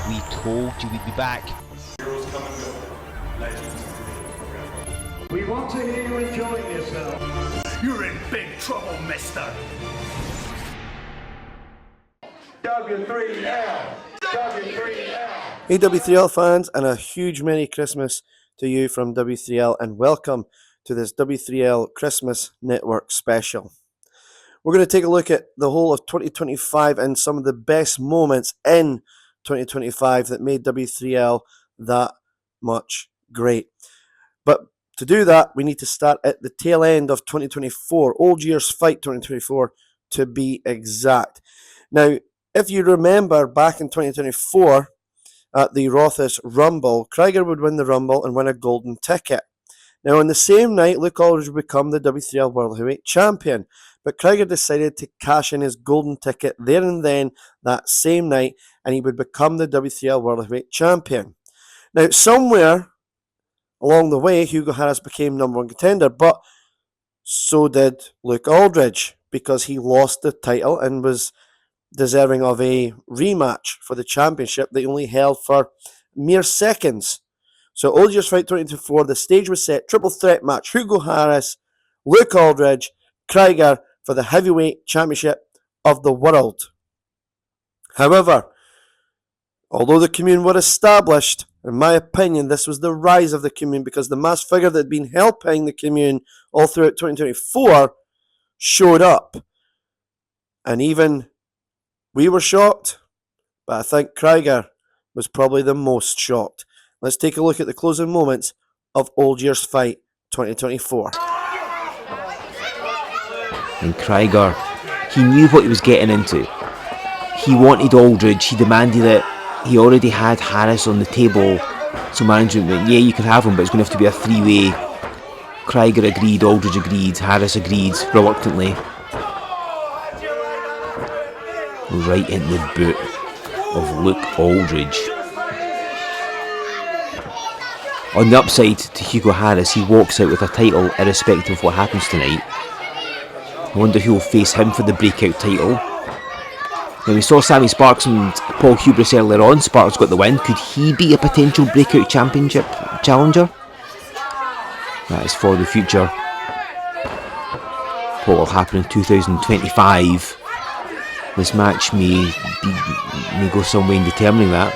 We told you we'd be back. We want to hear you enjoying yourself. You're in big trouble, mister. W3L. W3L. Hey W3L fans, and a huge Merry Christmas to you from W3L, and welcome to this W3L Christmas Network special. We're going to take a look at the whole of 2025 and some of the best moments in 2025 that made W3L that much great. But to do that, we need to start at the tail end of 2024, Old Year's Fight 2024 to be exact. Now, if you remember back in 2024 at the Rothes Rumble, Krieger would win the Rumble and win a golden ticket. Now, on the same night, Luke Aldridge would become the W3L World Heavyweight Champion, but Krieger decided to cash in his golden ticket there and then that same night, and he would become the W3L World Heavyweight Champion. Now, somewhere along the way, Hugo Harris became number one contender, but so did Luke Aldridge, because he lost the title and was deserving of a rematch for the championship that he only held for mere seconds. So Old Year's Fight 2024, the stage was set, triple threat match, Hugo Harris, Luke Aldridge, Krieger for the heavyweight championship of the world. However, although the Commune were established, in my opinion, this was the rise of the Commune, because the mass figure that had been helping the Commune all throughout 2024 showed up. And even we were shocked, but I think Krieger was probably the most shocked. Let's take a look at the closing moments of Old Year's Fight 2024. And Krieger, he knew what he was getting into. He wanted Aldridge, he demanded it. He already had Harris on the table, so management went, yeah, you can have him, but it's going to have to be a three-way. Krieger agreed, Aldridge agreed, Harris agreed, reluctantly. Right in the boot of Luke Aldridge. On the upside to Hugo Harris, he walks out with a title irrespective of what happens tonight. I wonder who will face him for the breakout title. Now, we saw Sammy Sparks and Paul Hubris earlier on. Sparks got the win. Could he be a potential breakout championship challenger? That is for the future. What will happen in 2025? This match may go some way in determining that.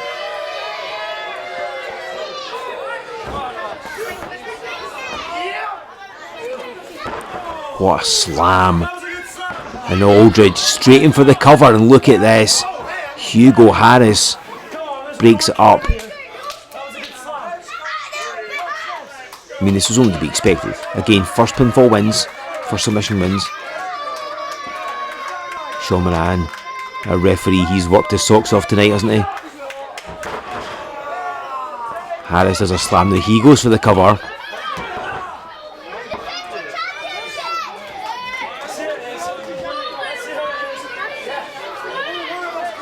What a slam. And Aldridge straight in for the cover, and look at this. Hugo Harris breaks it up. I mean, this was only to be expected. Again, first pinfall wins, first submission wins. Sean Moran, a referee, he's worked his socks off tonight, hasn't he? Harris does a slam, now he goes for the cover.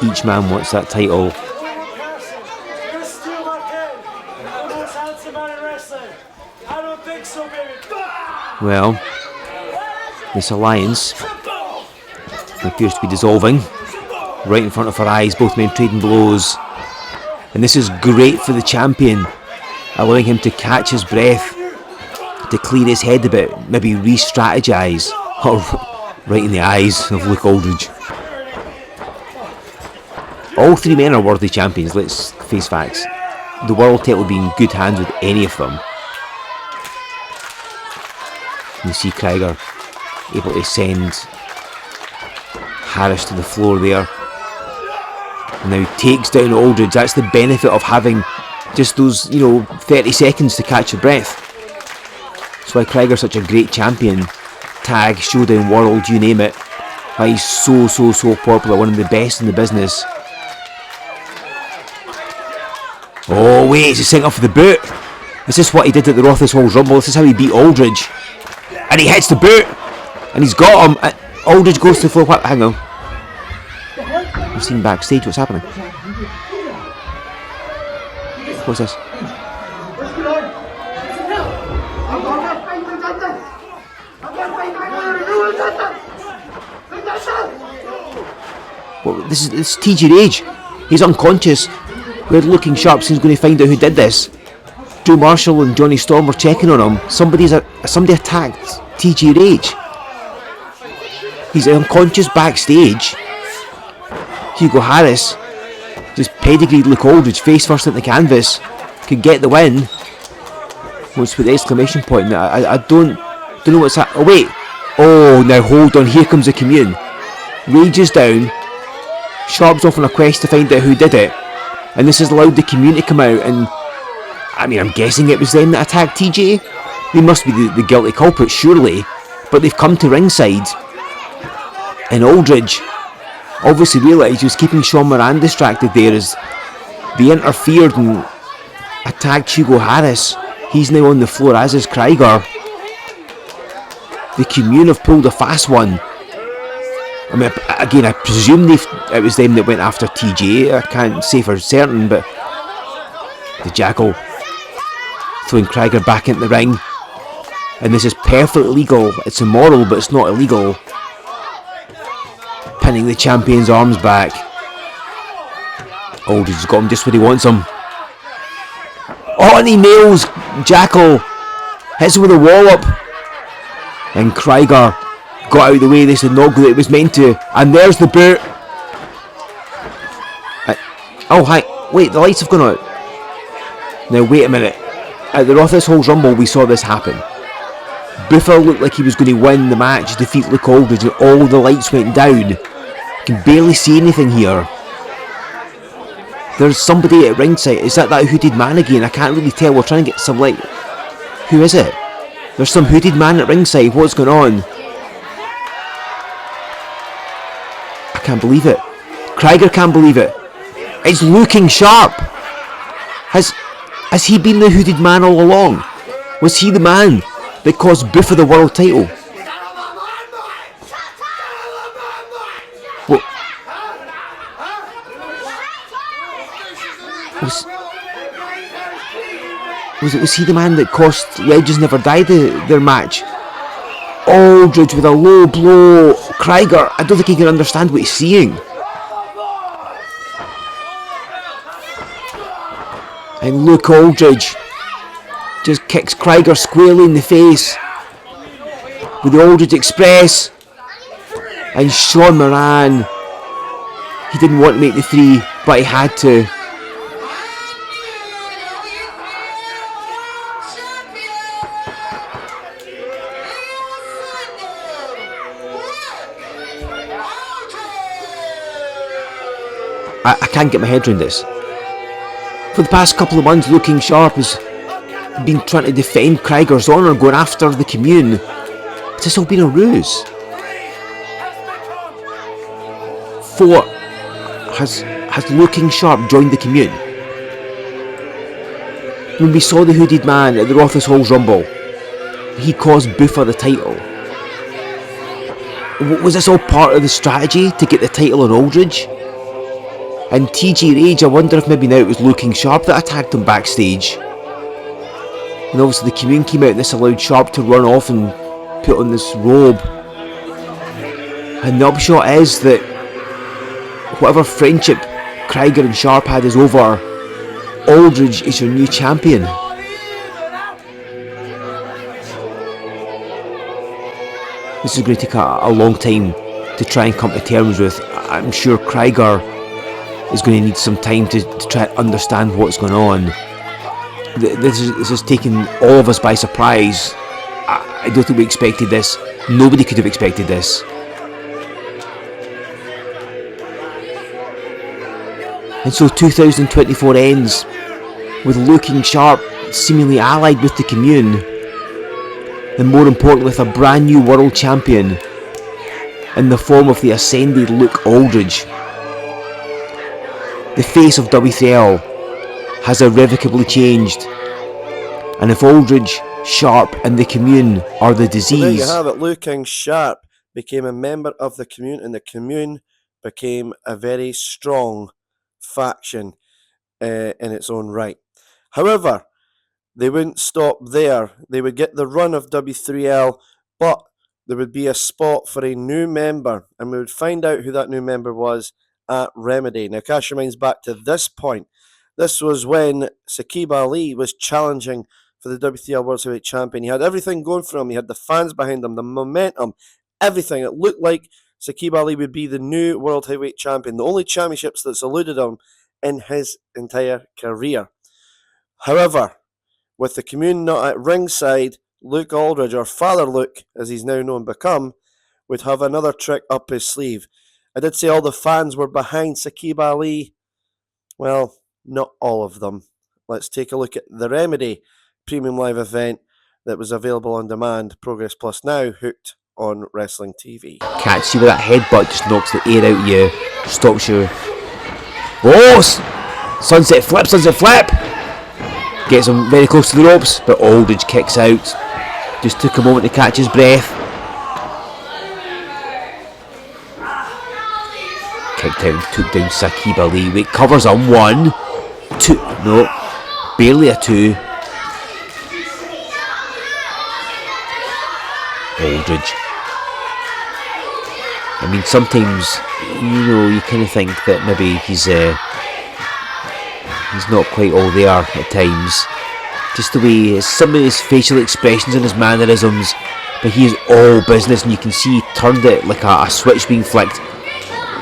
Each man wants that title. Well, this alliance appears to be dissolving right in front of our eyes, both men trading blows. And this is great for the champion, allowing him to catch his breath, to clear his head a bit, maybe re-strategise. Oh, right in the eyes of Luke Aldridge. All three men are worthy champions, let's face facts. The world title would be in good hands with any of them. You see Krieger able to send Harris to the floor there. And now takes down Aldridge. That's the benefit of having just those, 30 seconds to catch your breath. That's why Krieger's such a great champion. Tag, Showdown World, you name it. Why he's so popular, one of the best in the business. Oh wait, he's setting up for the boot. Is this what he did at the Rothes Rumble? This is how he beat Aldridge. And he hits the boot. And he's got him. And Aldridge goes to the floor. Hang on. I've seen backstage. What's happening? What's this? Well, this is TG Rage. He's unconscious. We're looking sharp, so he's going to find out who did this. Drew Marshall and Johnny Storm were checking on him. Somebody attacked TJ Rage. He's unconscious backstage. Hugo Harris just pedigreed Luke Aldridge face first at the canvas. Could get the win. What's with the exclamation point? I don't know what's that. Oh wait. Oh, now hold on. Here comes the commune. Rage is down. Sharp's off on a quest to find out who did it. And this has allowed the commune to come out, and I mean, I'm guessing it was them that attacked TJ. They must be the guilty culprit, surely. But they've come to ringside. And Aldridge obviously realised he was keeping Sean Moran distracted there as they interfered and attacked Hugo Harris. He's now on the floor, as is Krieger. The commune have pulled a fast one. I mean, again, I presume it was them that went after TJ. I can't say for certain, but the Jackal throwing Krieger back into the ring. And this is perfectly legal. It's immoral, but it's not illegal. Pinning the champion's arms back. Aldridge has got him just where he wants him. Oh, and he nails Jackal. Hits him with a wallop. And Krieger got out of the way. This did not go that it was meant to. And there's the boot. Oh, hi. Wait, the lights have gone out. Now, wait a minute. At the Rothis Halls Rumble, we saw this happen. Buffer looked like he was going to win the match, defeat Luke Aldridge, and all the lights went down. You can barely see anything here. There's somebody at ringside. Is that hooded man again? I can't really tell. We're trying to get some light. Who is it? There's some hooded man at ringside. What's going on? I can't believe it. Krieger can't believe it. It's looking sharp. Has he been the hooded man all along? Was he the man that caused Buffer the world title? What? Was he the man that cost Legends Never Die their match? Aldridge with a low blow. Krieger, I don't think he can understand what he's seeing. And Luke Aldridge just kicks Krieger squarely in the face with the Aldridge Express. And Sean Moran, he didn't want to make the 3, but he had to. I can't get my head around this. For the past couple of months, Looking Sharp has been trying to defend Krieger's honour, going after the commune. It's just all been a ruse. Has Looking Sharp joined the commune? When we saw the hooded man at the Rothis Halls Rumble, he caused Buffer the title. Was this all part of the strategy to get the title on Aldridge? And TJ Rage, I wonder if maybe now it was Looking Sharp that attacked him backstage. And obviously the commune came out and this allowed Sharp to run off and put on this robe. And the upshot is that whatever friendship Krieger and Sharp had is over. Aldridge is your new champion. This is going to take a long time to try and come to terms with. I'm sure Krieger is going to need some time to try to understand what's going on. This is taking all of us by surprise. I don't think we expected this. Nobody could have expected this. And so 2024 ends with Looking Sharp seemingly allied with the commune, and more importantly with a brand new world champion in the form of the ascended Luke Aldridge. The face of W3L has irrevocably changed, and if Aldridge, Sharp and the commune are the disease... Well, there you have it. Looking Sharp became a member of the commune, and the commune became a very strong faction in its own right. However, they wouldn't stop there. They would get the run of W3L, but there would be a spot for a new member, and we would find out who that new member was at Remedy. Now, cast your minds back to this point This was when Saqib Ali was challenging for the W3L World Heavyweight Champion. He had everything going for him. He had the fans behind him, the momentum, everything. It looked like Saqib Ali would be the new World Heavyweight Champion, the only championships that's eluded him in his entire career. However, with the commune not at ringside, Luke Aldridge, or Father Luke, as he's now known become, would have another trick up his sleeve. I did say all the fans were behind Saqib Ali. Well, not all of them. Let's take a look at the Remedy Premium Live event that was available on demand, Progress Plus now, hooked on Wrestling TV. Catch you with that headbutt, just knocks the air out of you, stops you. Oh! Sunset flip, sunset flip! Gets him very close to the ropes, but Aldridge kicks out. Just took a moment to catch his breath. Kicked out and took down Saqib Ali. Wait, covers on 1, 2, no, barely a 2. Aldridge. I mean, sometimes, you kind of think that maybe he's not quite all there at times. Just the way, some of his facial expressions and his mannerisms, but he is all business, and you can see he turned it like a switch being flicked.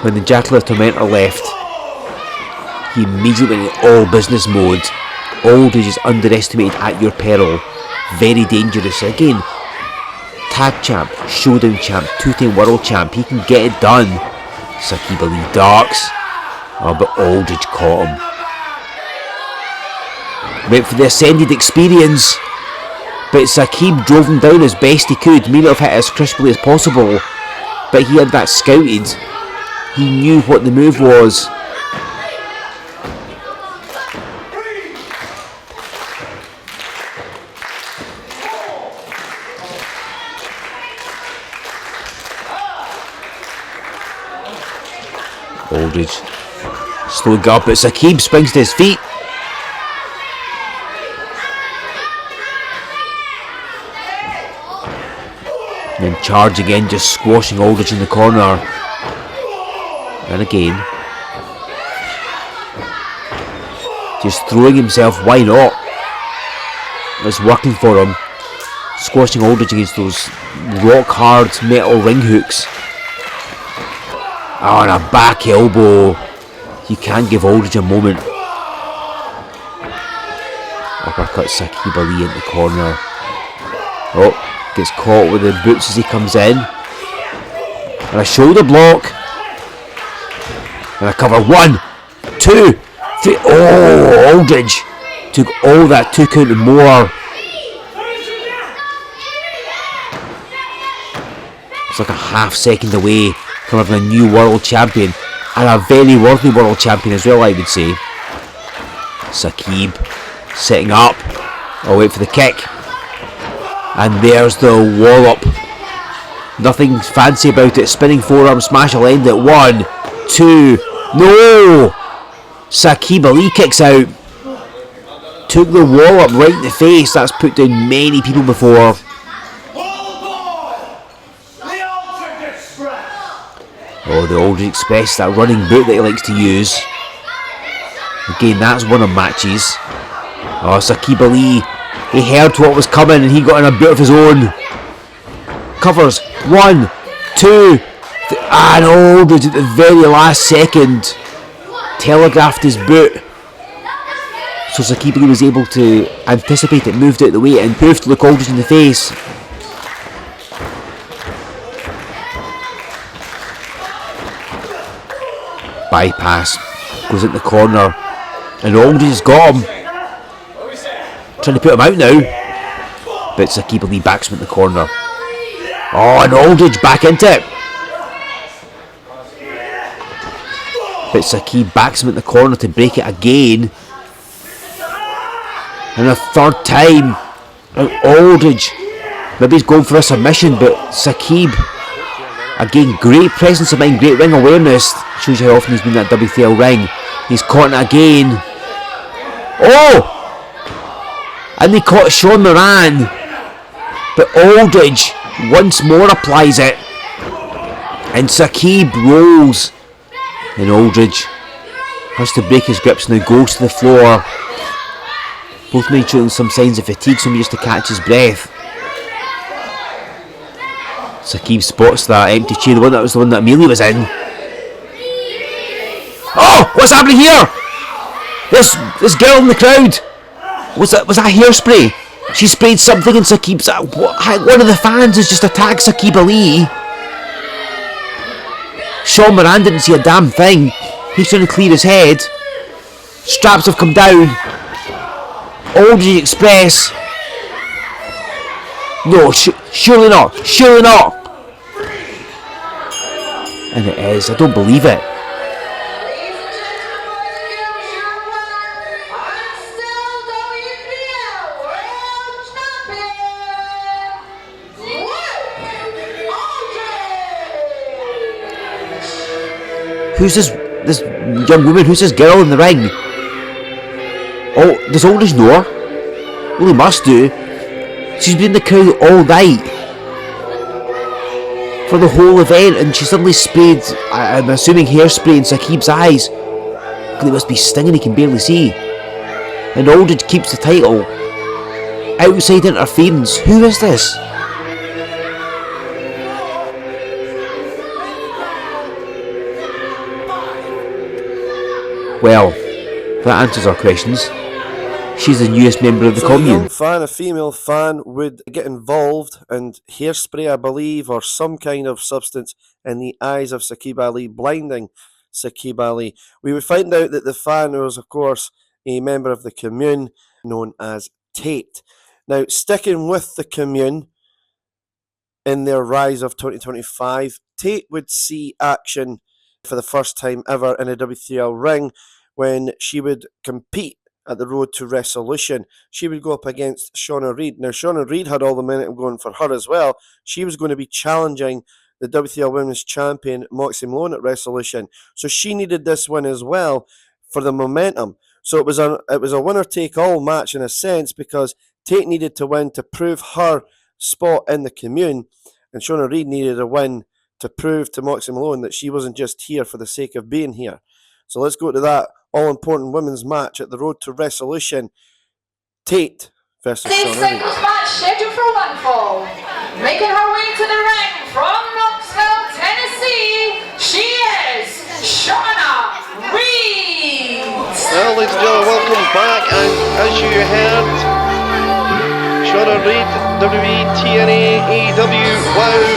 When the Jackal of Tormentor left, he immediately went into all business mode. Aldridge is underestimated at your peril. Very dangerous. Again, tag champ, showdown champ, 2-time world champ. He can get it done. Saqib Ali darks. Oh, but Aldridge caught him. Went for the Ascended experience. But Saqib drove him down as best he could. May not have hit as crisply as possible, but he had that scouted. He knew what the move was. Aldridge slowed up, but Saqib springs to his feet. And then charge again, just squashing Aldridge in the corner. And again, just throwing himself, why not? It's working for him. Squashing Aldridge against those rock hard metal ring hooks. Oh, and a back elbow. You can't give Aldridge a moment. Uppercut Saqib Ali in the corner. Oh, gets caught with the boots as he comes in. And a shoulder block. And a cover, 1, 2, 3. Oh, Aldridge took all that 2 count and more. It's like a half second away from having a new world champion, and a very worthy world champion as well, I would say. Saqib setting up. Oh, wait for the kick. And there's the wallop. Nothing fancy about it. Spinning forearm smash will end it. 1, 2. No! Saqib Ali kicks out. Took the wall up right in the face. That's put down many people before. Oh, the Aldridge Express, that running boot that he likes to use. Again, that's one of matches. Oh, Saqib Ali, he heard what was coming and he got in a boot of his own. Covers, 1, 2, and Aldridge at the very last second telegraphed his boot. So Saqib Ali was able to anticipate it, moved out of the way, and moved to look Aldridge in the face. Bypass, goes in the corner, and Aldridge has got him. Trying to put him out now, but Saqib Ali backs him in the corner. Oh, and Aldridge back into it. But Saqib backs him in the corner to break it again. And a third time. And Aldridge, maybe he's going for a submission, but Saqib, again, great presence of mind, great ring awareness. Shows you how often he's been in that W3L ring. He's caught it again. Oh! And they caught Sean Moran. But Aldridge once more applies it. And Saqib rolls. And Aldridge Has to break his grips, now goes to the floor. Both men showing some signs of fatigue, somebody just to catch his breath. Saqib spots that empty chair, that was the one that Amelia was in. Oh! What's happening here? This girl in the crowd! Was that hairspray? She sprayed something in Saqib's... One of the fans has just attacked Saqib Ali. Sean Moran didn't see a damn thing. He's trying to clear his head. Straps have come down. Aldridge Express. No, surely not. Surely not. And it is. I don't believe it. Who's this young woman? Who's this girl in the ring? Oh, does Aldridge know her? Well, he must do. She's been in the crowd all night for the whole event, and she suddenly sprayed, I'm assuming, hairspray in Saqib's eyes. It must be stinging, he can barely see. And Aldridge keeps the title. Outside interference. Who is this? Well, that answers our questions. She's the newest member of the commune. A female fan would get involved and hairspray, I believe, or some kind of substance in the eyes of Saqib Ali, blinding Saqib Ali. We would find out that the fan was, of course, a member of the commune known as Tate. Now, sticking with the commune in their rise of 2025, Tate would see action for the first time ever in a W3L ring when she would compete at the Road to Resolution. She would go up against Shauna Reid. Now, Shauna Reid had all the momentum going for her as well. She was going to be challenging the W3L Women's Champion, Moxie Malone, at Resolution. So she needed this win as well for the momentum. So it was a winner-take-all match in a sense, because Tate needed to win to prove her spot in the commune, and Shauna Reid needed a win to prove to Moxie Malone that she wasn't just here for the sake of being here. So let's go to that all-important women's match at the Road to Resolution. Tate versus Shauna Reid. Singles match scheduled for one fall. Making her way to the ring from Knoxville, Tennessee, she is Shauna Reid. Well, ladies and gentlemen, welcome back. And as you heard, Shauna Reid, WWE, TNA, AEW, WOW,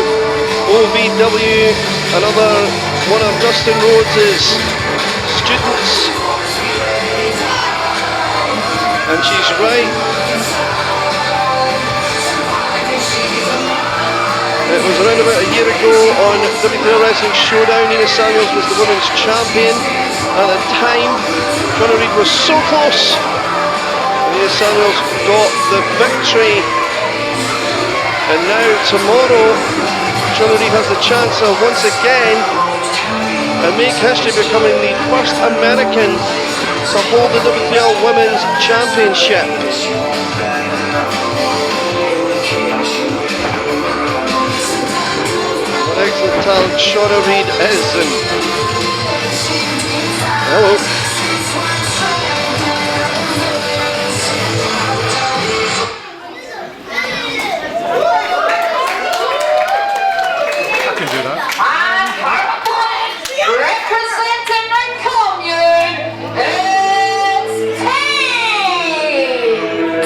OVW, another one of Dustin Rhodes' students, and she's right. It was around about a year ago on W3L Wrestling Showdown. Nina Samuels was the women's champion at the time. Shauna Reid was so close. Nina Samuels got the victory, and now tomorrow Shauna Reid has the chance of once again and make history, becoming the first American to hold the W3L Women's Championship. What excellent talent Shauna Reid is. And hello. Representing the commune, it's Tate!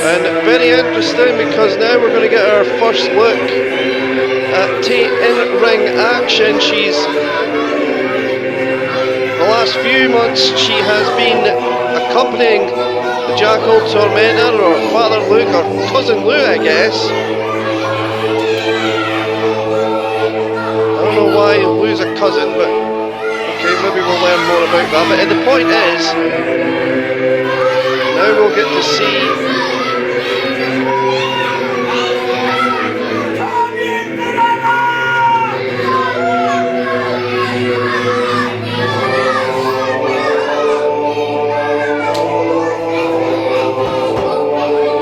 And very interesting, because now we're going to get our first look at Tate in ring action. She's, the last few months, she has been accompanying the Jackal Tormentor, or Father Luke, or Cousin Lou, I guess. I don't know why Lou's a cousin, but okay, maybe we'll learn more about that. But the point is, now we'll get to see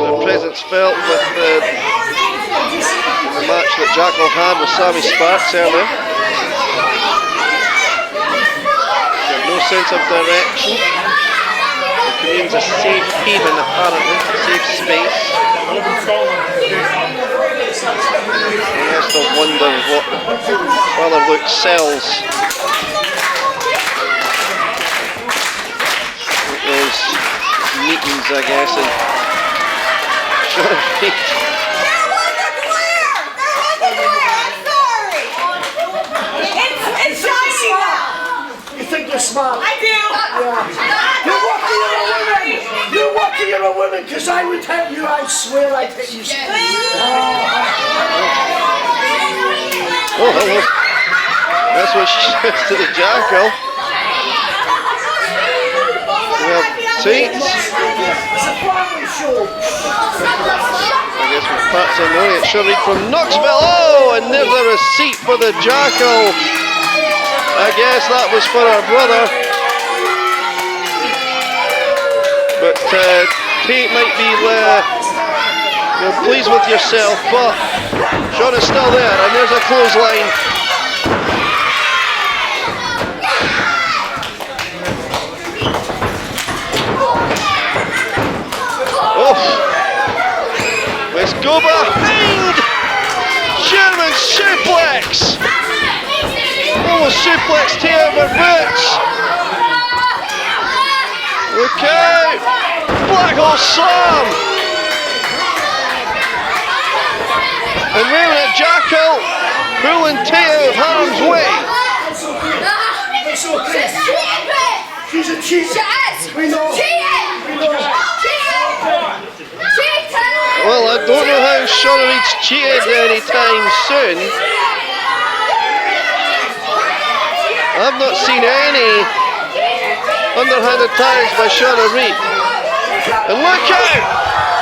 the presence felt with the match that Jackal had with Sammy Sparks earlier. No sense of direction. The commune's a safe haven, apparently, safe space. He has to wonder what Father Luke sells. Those meetings, I guess, and You think you're smart? I do. Yeah. You're lucky you're a woman, because I would help you. I swear I'd hit you. Oh, hello. That's what she says to the jackal. We have seats. It's a family show. I guess we're Pat's on the way. It's Shirley from Knoxville. Oh, and there's a receipt for the jackal. I guess that was for our brother. But Tate might be you're pleased with yourself, but Sean is still there, and there's a clothesline. Oh, let's go behind. German suplex. Almost suplex Tate out of her boots. Look out! Black hole slam! And waving at jackal, pulling Tate out of harm's way. It's okay. She's a cheater. We know. Well, I don't know how Shauna Reed's cheated anytime soon. I've not seen any underhanded tags by Shauna Reed. And look out!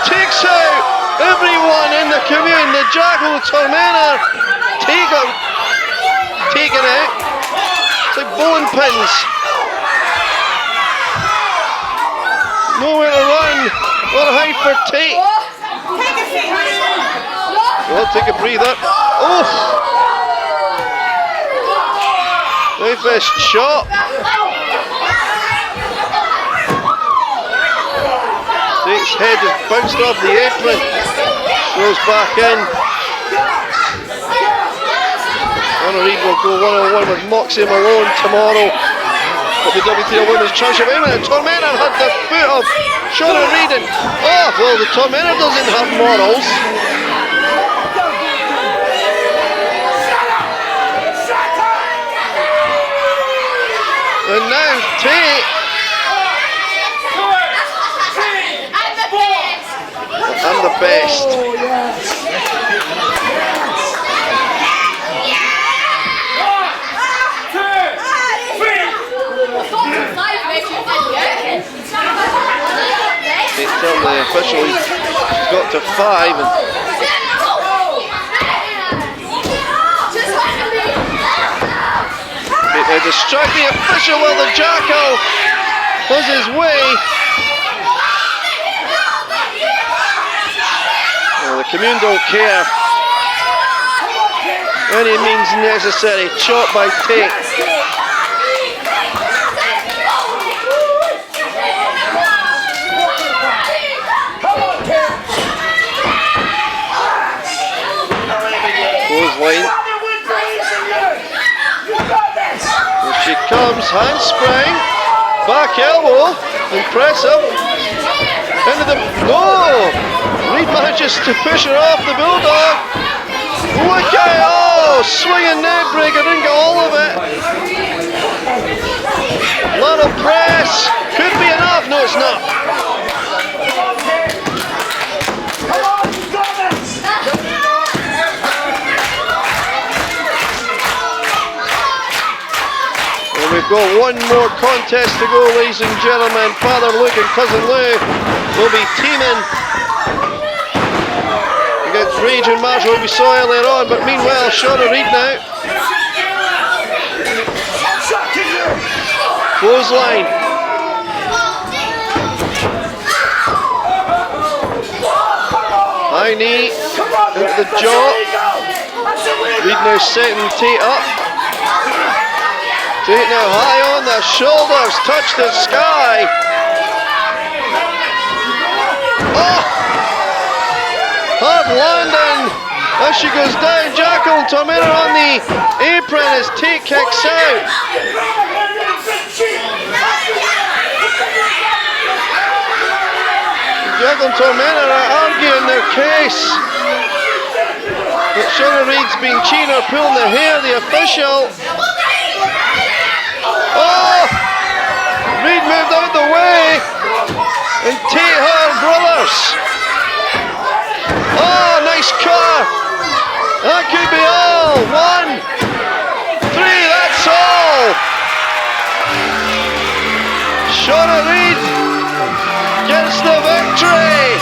Takes out everyone in the commune. The jackal, the tormentor, taken out. It's like bowling pins. Nowhere to run. What a hide for Tate. Well, take a breather. Oh! Nice fist chop. Tate's head has bounced off the apron. Throws back in. Shauna Reed will go one-on-one with Moxie Malone tomorrow at the W3L Women's Championship. Wait a minute, Tormentor had the foot of Shauna Reed, and oh, well, the Tormentor doesn't have morals. And now Tate. I'm the best. Oh, yes. They tell the official she's got to 5. And they distract the official while the jackal was his way. Well, the commune don't care. Any means necessary. Chop by Tate. Clothesline. Here she comes, handspring, back elbow, impressive. Into the Reed manages to push her off the bulldog. Look out! Oh, swinging neck breaker, didn't get all of it. Lot of press, could be enough. No, it's not. We've got one more contest to go, ladies and gentlemen. Father Luke and Cousin Lou will be teaming against Rage and Marshall, we saw earlier on. But meanwhile, Shauna Reed now. Clothesline. High knee into the jaw. Reed now setting Tate up. Take now high on the shoulders, touch the sky. Oh! Hard landing as she goes down. Jacqueline Tormenta on the apron as Tate kicks out. Jacqueline Tormenta are arguing their case that Shauna Reid's been cheating or pulling the hair, the official. Oh! Reid moved out the way and Tate her brothers. Oh, nice cut. That could be all. 1, 3, that's all. Shauna Reid gets the victory.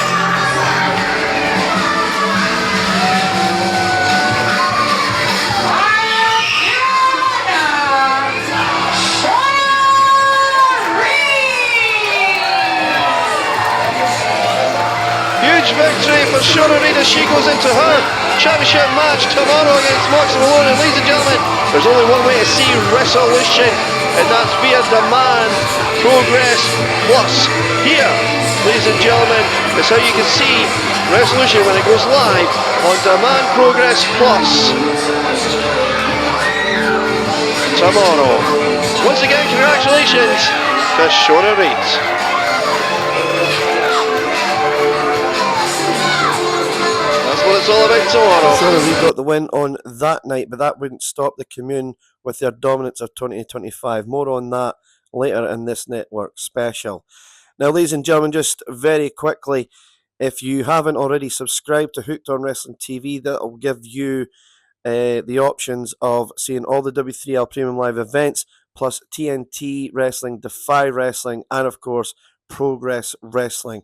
Huge victory for Shauna Reid as she goes into her championship match tomorrow against Moxie Malone. And ladies and gentlemen, there's only one way to see Resolution, and that's via Demand Progress Plus. Here, ladies and gentlemen, is how you can see Resolution when it goes live on Demand Progress Plus tomorrow. Once again, congratulations to Shauna Reid. What it's all about tomorrow. Shauna Reid got the win on that night, but that wouldn't stop the Commune with their dominance of 2025. More on that later in this network special. Now, ladies and gentlemen, just very quickly, if you haven't already subscribed to Hooked on Wrestling TV, that'll give you the options of seeing all the W3L Premium Live events, plus TNT Wrestling, Defy Wrestling, and of course, Progress Wrestling.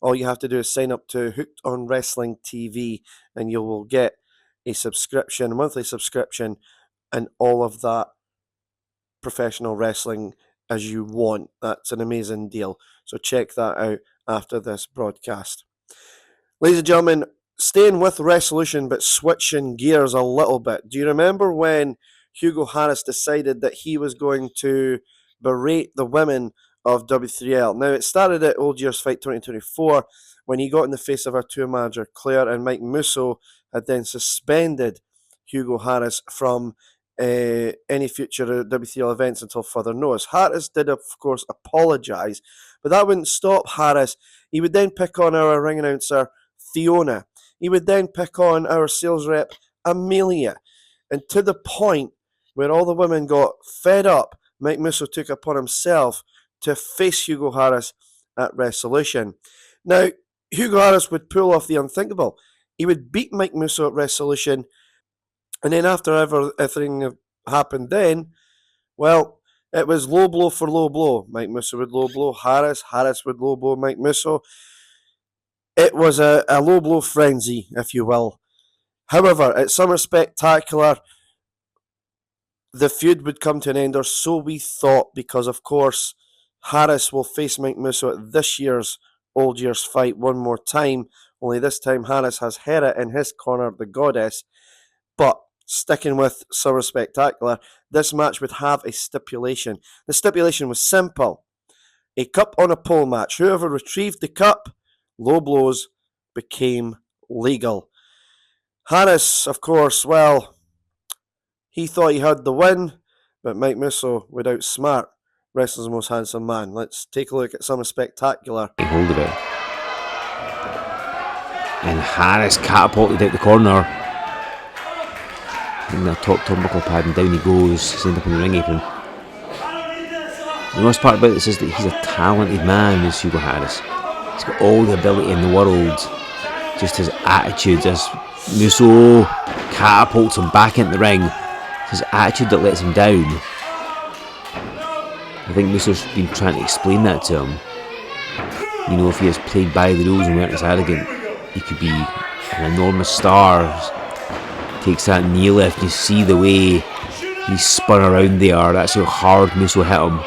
All you have to do is sign up to Hooked on Wrestling TV and you will get a subscription, a monthly subscription, and all of that professional wrestling as you want. That's an amazing deal. So check that out after this broadcast. Ladies and gentlemen, staying with Resolution but switching gears a little bit. Do you remember when Hugo Harris decided that he was going to berate the women of W3L? Now, it started at Old Year's Fight 2024 when he got in the face of our tour manager Claire, and Mike Musso had then suspended Hugo Harris from any future W3L events until further notice. Harris did, of course, apologise, but that wouldn't stop Harris. He would then pick on our ring announcer Fiona. He would then pick on our sales rep Amelia, and to the point where all the women got fed up, Mike Musso took upon himself to face Hugo Harris at Resolution. Now, Hugo Harris would pull off the unthinkable. He would beat Mike Musso at Resolution, and then after everything happened then, well, it was low blow for low blow. Mike Musso would low blow Harris, Harris would low blow Mike Musso. It was a low blow frenzy, if you will. However, at Summer Spectacular, the feud would come to an end, or so we thought, because of course Harris will face Mike Musso at this year's Old Year's Fight one more time, only this time Harris has Hera in his corner, the goddess. But sticking with Summer Spectacular, this match would have a stipulation. The stipulation was simple: a cup on a pole match. Whoever retrieved the cup, low blows became legal. Harris, of course, well, he thought he had the win, but Mike Musso would outsmart Wrestling's Most Handsome Man. Let's take a look at Summer Spectacular. Hold of it. And Harris catapulted out the corner. In the top turnbuckle pad, and down he goes. He's ended up in the ring apron. The worst part about this is that he's a talented man, this Hugo Harris. He's got all the ability in the world. Just his attitude, as Musso catapults him back into the ring. His attitude that lets him down. I think Musso's been trying to explain that to him. You know, if he has played by the rules and weren't as arrogant, he could be an enormous star. Takes that knee lift, and you see the way he spun around there. That's how hard Musso hit him.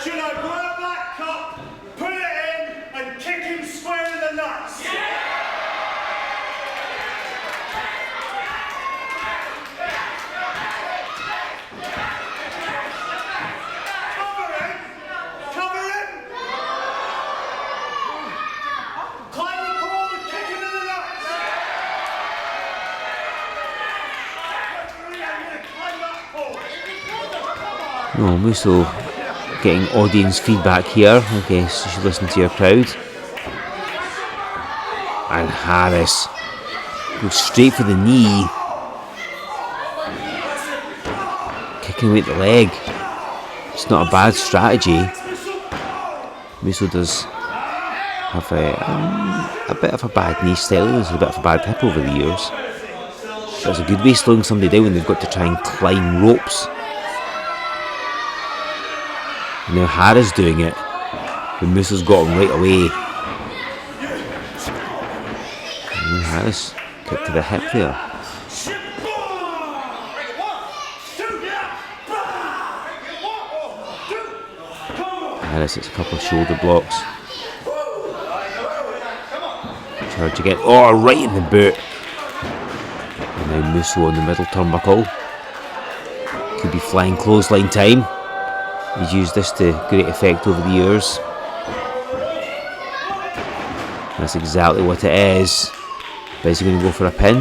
Should I grab that cup, put it in, and kick him square in the nuts? Oh, Musso getting audience feedback here. I guess you should listen to your crowd. And Harris goes straight for the knee. Kicking away at the leg. It's not a bad strategy. Musso does have a bit of a bad knee style. There's a bit of a bad hip over the years. That's a good way of slowing somebody down when they've got to try and climb ropes. And now Harris doing it, but Musso's got him right away. And Harris kick to the hip there. Harris hits a couple of shoulder blocks. Charge again. Oh, right in the boot. And now Musso on the middle turnbuckle. Could be flying clothesline time. He's used this to great effect over the years. That's exactly what it is. But is he going to go for a pin? I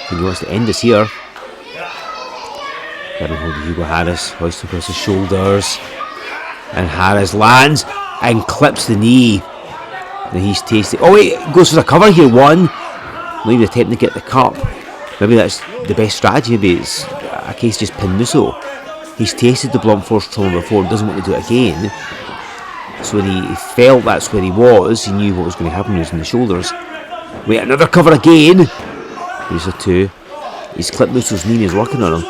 think he wants to end this here. Getting hold of Hugo Harris, hoist across his shoulders. And Harris lands and clips the knee. Now he's tasting. Oh wait, goes for the cover here. One. Maybe attempting to get the cup. Maybe that's the best strategy. Maybe it's a case just pin Musso. He's tasted the blunt force trauma before and doesn't want to do it again. So when he felt that's where he was, he knew what was going to happen using the shoulders. Wait, another cover again. Here's a two. He's clipped Musso's knee and he's working on him.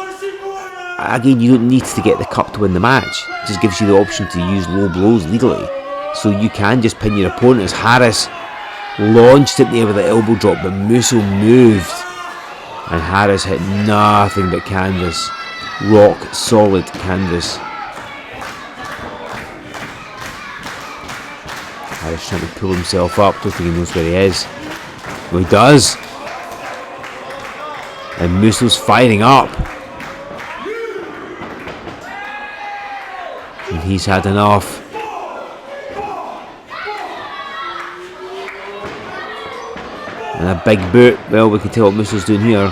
Again, you don't need to get the cup to win the match. It just gives you the option to use low blows legally. So you can just pin your opponent. As Harris launched it there with the elbow drop, but Musso moved. And Harris hit nothing but canvas. Rock solid canvas. Harris trying to pull himself up. Don't think he knows where he is. Well, he does. And Musso's firing up. And he's had enough. And a big boot. Well, we can tell what Musso's doing here.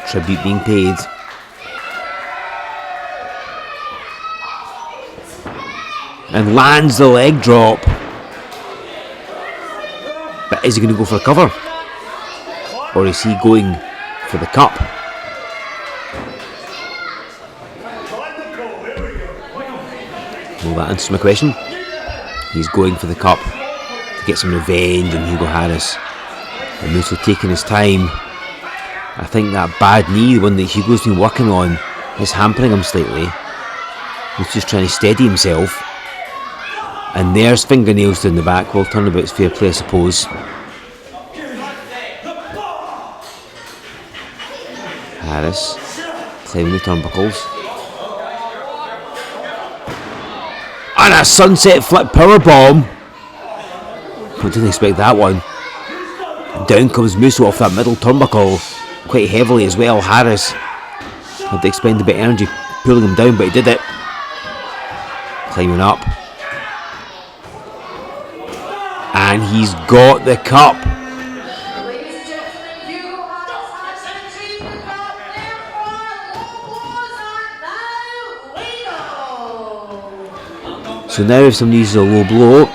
Tribute being paid. And lands the leg drop. But is he going to go for a cover? Or is he going for the cup? Well, that answers my question. He's going for the cup to get some revenge on Hugo Harris. And Musso taking his time. I think that bad knee, the one that Hugo's been working on, is hampering him slightly. He's just trying to steady himself. And there's fingernails down the back. Well, turnabout's fair play, I suppose. Harris climbing the turnbuckles. And a sunset flip powerbomb. I didn't expect that one. Down comes Musso off that middle turnbuckle. Quite heavily as well. Harris had to expend a bit of energy pulling him down, but he did it. Climbing up. And he's got the cup. Ladies and gentlemen, Hugo Harris has retrieved the cup. Therefore, legal. So now if somebody uses a low blow,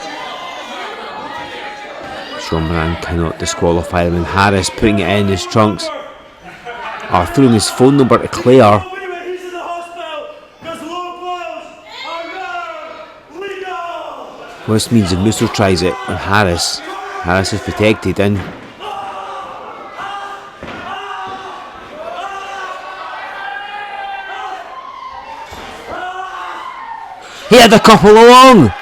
Sean Moran cannot disqualify him, and Harris putting it in his trunks. Throwing his phone number to Claire. Well, this means if Musso tries it on Harris, Harris is protected and he had the cup all along.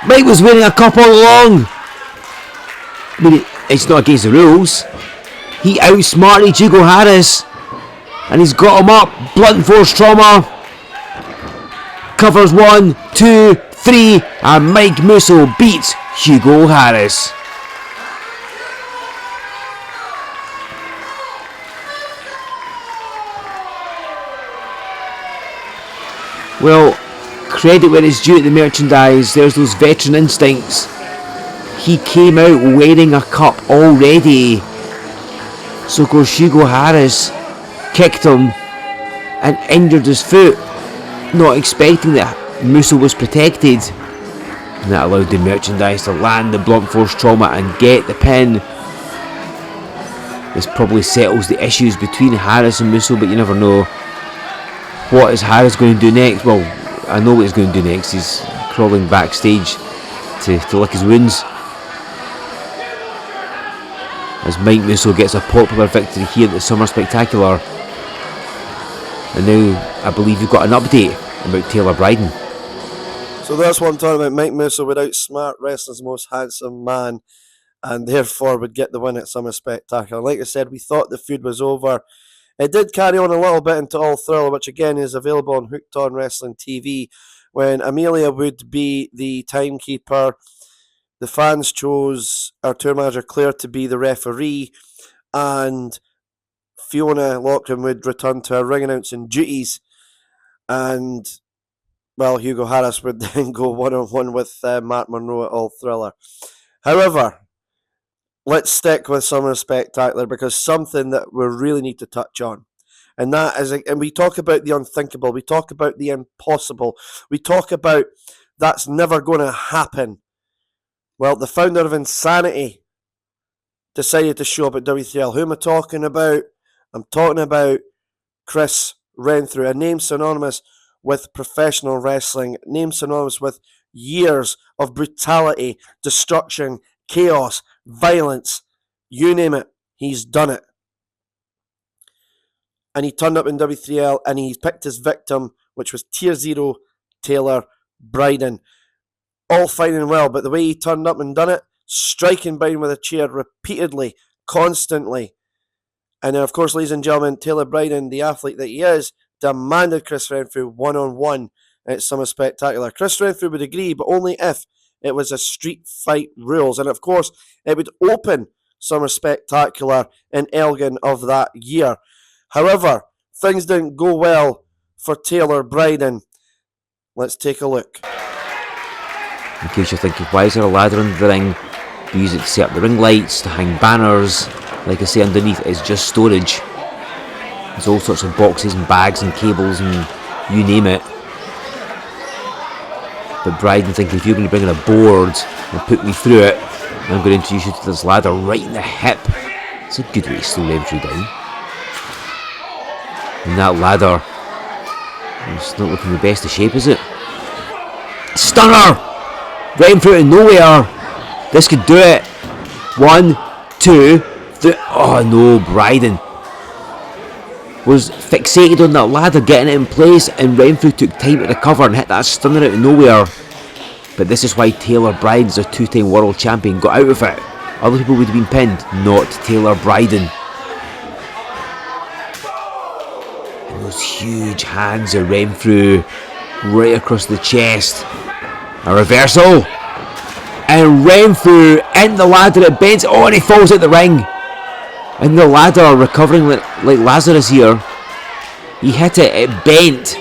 Mike was winning a cup all along. I mean, it's not against the rules. He outsmarted Hugo Harris and he's got him up. Blunt force trauma. Covers 1, 2, 3, and Mike Musso beats Hugo Harris. Well, credit where it's due to the merchandise. There's those veteran instincts. He came out wearing a cup already. So of course Hugo Harris kicked him and injured his foot, not expecting that Musso was protected. And that allowed the merchandise to land the blunt force trauma and get the pin. This probably settles the issues between Harris and Musso, but you never know. What is Harris going to do next? Well, I know what he's going to do next. He's crawling backstage to lick his wounds. As Mike Musso gets a popular victory here at the Summer Spectacular. And now I believe you've got an update about Taylor Bryden. So that's what I'm talking about. Mike Musso would outsmart wrestling's most handsome man, and therefore would get the win at Summer Spectacular. Like I said, we thought the feud was over. It did carry on a little bit into All Thriller, which again is available on Hooked On Wrestling TV, when Amelia would be the timekeeper. The fans chose our tour manager Claire to be the referee, and Fiona Loughlin would return to her ring announcing duties, and well, Hugo Harris would then go one-on-one with Mark Monroe at All Thriller. However, let's stick with Summer Spectacular, because something that we really need to touch on, and that is, and we talk about the unthinkable, we talk about the impossible, we talk about that's never going to happen. Well, the founder of Insanity decided to show up at W3L. Who am I talking about? I'm talking about Chris Renfrew, a name synonymous with professional wrestling, a name synonymous with years of brutality, destruction, chaos, violence, you name it, he's done it. And he turned up in W3L and he picked his victim, which was Tier 0 Taylor Bryden. All fine and well, but the way he turned up and done it, striking Bryden with a chair repeatedly, constantly. And then, of course, ladies and gentlemen, Taylor Bryden, the athlete that he is, demanded Chris Renfrew one-on-one at Summer Spectacular. Chris Renfrew would agree, but only if it was a street fight rules. And of course, it would open Summer Spectacular in Elgin of that year. However, things didn't go well for Taylor Bryden. Let's take a look. In case you're thinking, why is there a ladder under the ring? We use it to set up the ring lights, to hang banners. Like I say, underneath is just storage. There's all sorts of boxes and bags and cables and you name it. But Bryden thinking, if you're going to bring in a board and put me through it, I'm going to introduce you to this ladder right in the hip. It's a good way to slow Renfrew down. And that ladder, it's not looking the best of shape, is it? Stunner! Renfrew in nowhere. This could do it. 1, 2, 3. Oh no, Bryden was fixated on that ladder, getting it in place, and Renfrew took time to recover and hit that stunner out of nowhere. But this is why Taylor Bryden's a 2-time world champion got out of it. Other people would have been pinned, not Taylor Bryden. And those huge hands of Renfrew right across the chest. A reversal, and Renfrew in the ladder, it bends. Oh, and he falls out the ring. And the ladder, recovering like Lazarus here. He hit it, it bent.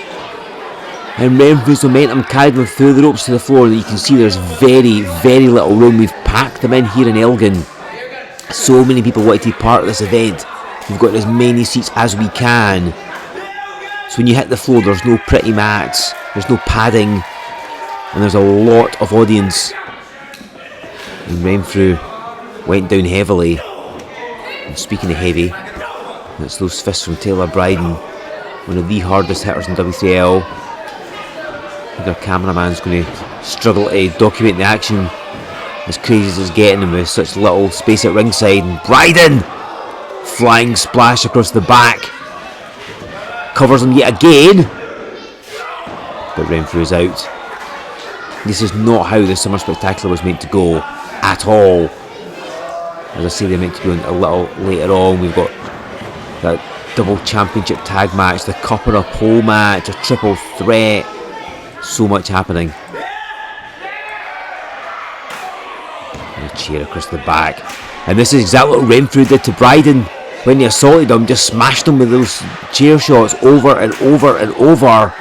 And Renfrew's momentum carried him through the ropes to the floor. And you can see there's very, very little room. We've packed them in here in Elgin. So many people want to be part of this event. We've got as many seats as we can. So when you hit the floor, there's no pretty mats, there's no padding, and there's a lot of audience. And Renfrew went down heavily. And speaking of heavy, that's those fists from Taylor Bryden, one of the hardest hitters in W3L. I think our cameraman's going to struggle to document the action, as crazy as it's getting, and with such little space at ringside. And Bryden, flying splash across the back, covers him yet again, but Renfrew is out. This is not how the Summer Spectacular was meant to go at all. As I say, they're meant to go a little later on. We've got that double championship tag match, the cup and a pole match, a triple threat. So much happening. And a chair across the back. And this is exactly what Renfrew did to Bryden when he assaulted him, just smashed him with those chair shots over and over and over.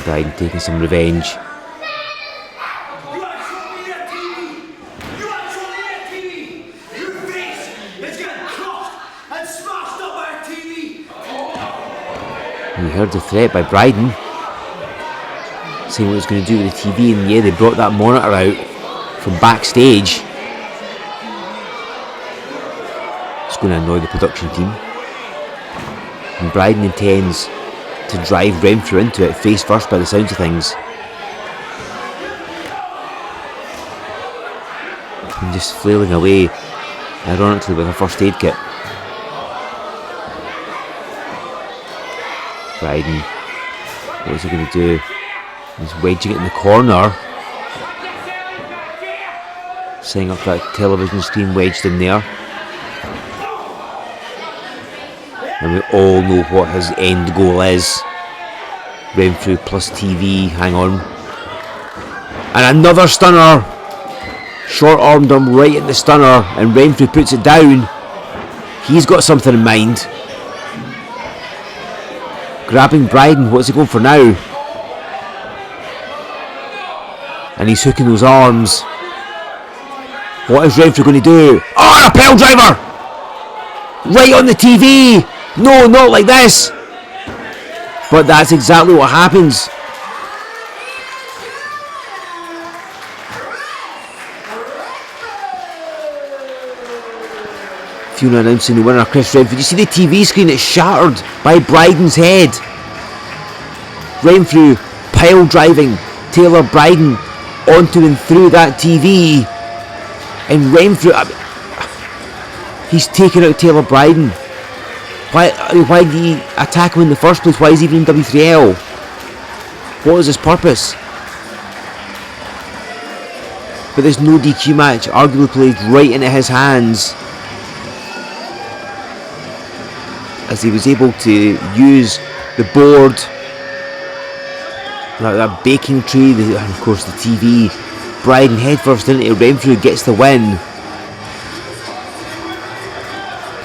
Bryden taking some revenge. You ain't showing me that TV! You ain't showing me that TV! Your face is getting crossed and smashed up by a TV! He heard the threat by Bryden, saying what he was going to do with the TV, and yeah, they brought that monitor out from backstage. It's going to annoy the production team. And Bryden intends to drive Renfrew into it face first by the sounds of things. And just flailing away, ironically with a first aid kit. Bryden, what is he going to do? He's wedging it in the corner. Setting up that television screen wedged in there. And we all know what his end goal is. Renfrew plus TV, hang on. And another stunner! Short-armed him right in the stunner, and Renfrew puts it down. He's got something in mind. Grabbing Bryden, what's he going for now? And he's hooking those arms. What is Renfrew going to do? Oh, a pile driver! Right on the TV! No, not like this! But that's exactly what happens. Fiona announcing the winner, Chris Renfrew. You see the TV screen? It's shattered by Bryden's head. Renfrew pile driving Taylor Bryden onto and through that TV. And Renfrew, he's taken out Taylor Bryden. Why did he attack him in the first place? Why is he even in W3L? What was his purpose? But this no DQ match arguably played right into his hands, as he was able to use the board, that baking tray, and of course the TV. Bryden headfirst into Renfrew, gets the win.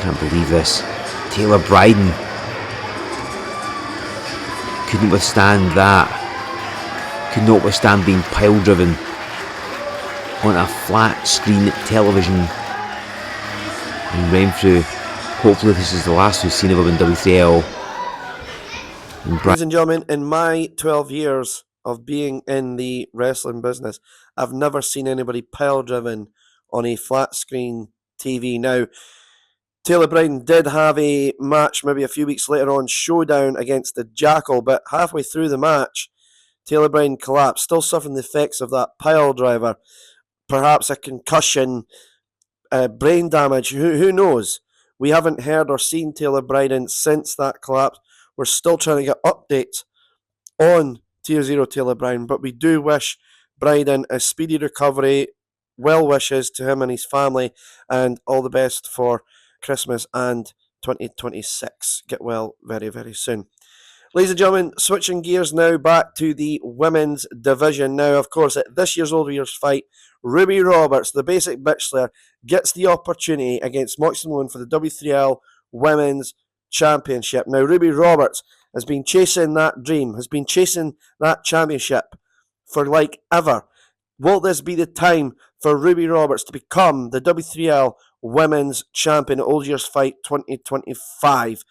Can't believe this. Taylor Bryden couldn't withstand that. Could not withstand being pile driven on a flat screen television. And Renfrew, hopefully this is the last we've seen of him in W3L. Ladies and gentlemen, in my 12 years of being in the wrestling business, I've never seen anybody pile driven on a flat screen TV. Now, Taylor Bryden did have a match maybe a few weeks later on, Showdown against the Jackal, but halfway through the match, Taylor Bryden collapsed, still suffering the effects of that pile driver. Perhaps a concussion, brain damage, who knows? We haven't heard or seen Taylor Bryden since that collapse. We're still trying to get updates on Tier 0 Taylor Bryden, but we do wish Bryden a speedy recovery, well wishes to him and his family, and all the best for Christmas and 2026. Get well very, very soon. Ladies and gentlemen, switching gears now back to the women's division. Now, of course, at this year's Old Year's fight, Ruby Roberts, the basic bitch slayer, gets the opportunity against Moxie Malone for the W3L Women's Championship. Now, Ruby Roberts has been chasing that dream, has been chasing that championship for like ever. Will this be the time for Ruby Roberts to become the W3L Women's Champion at Old Year's Fight 2025?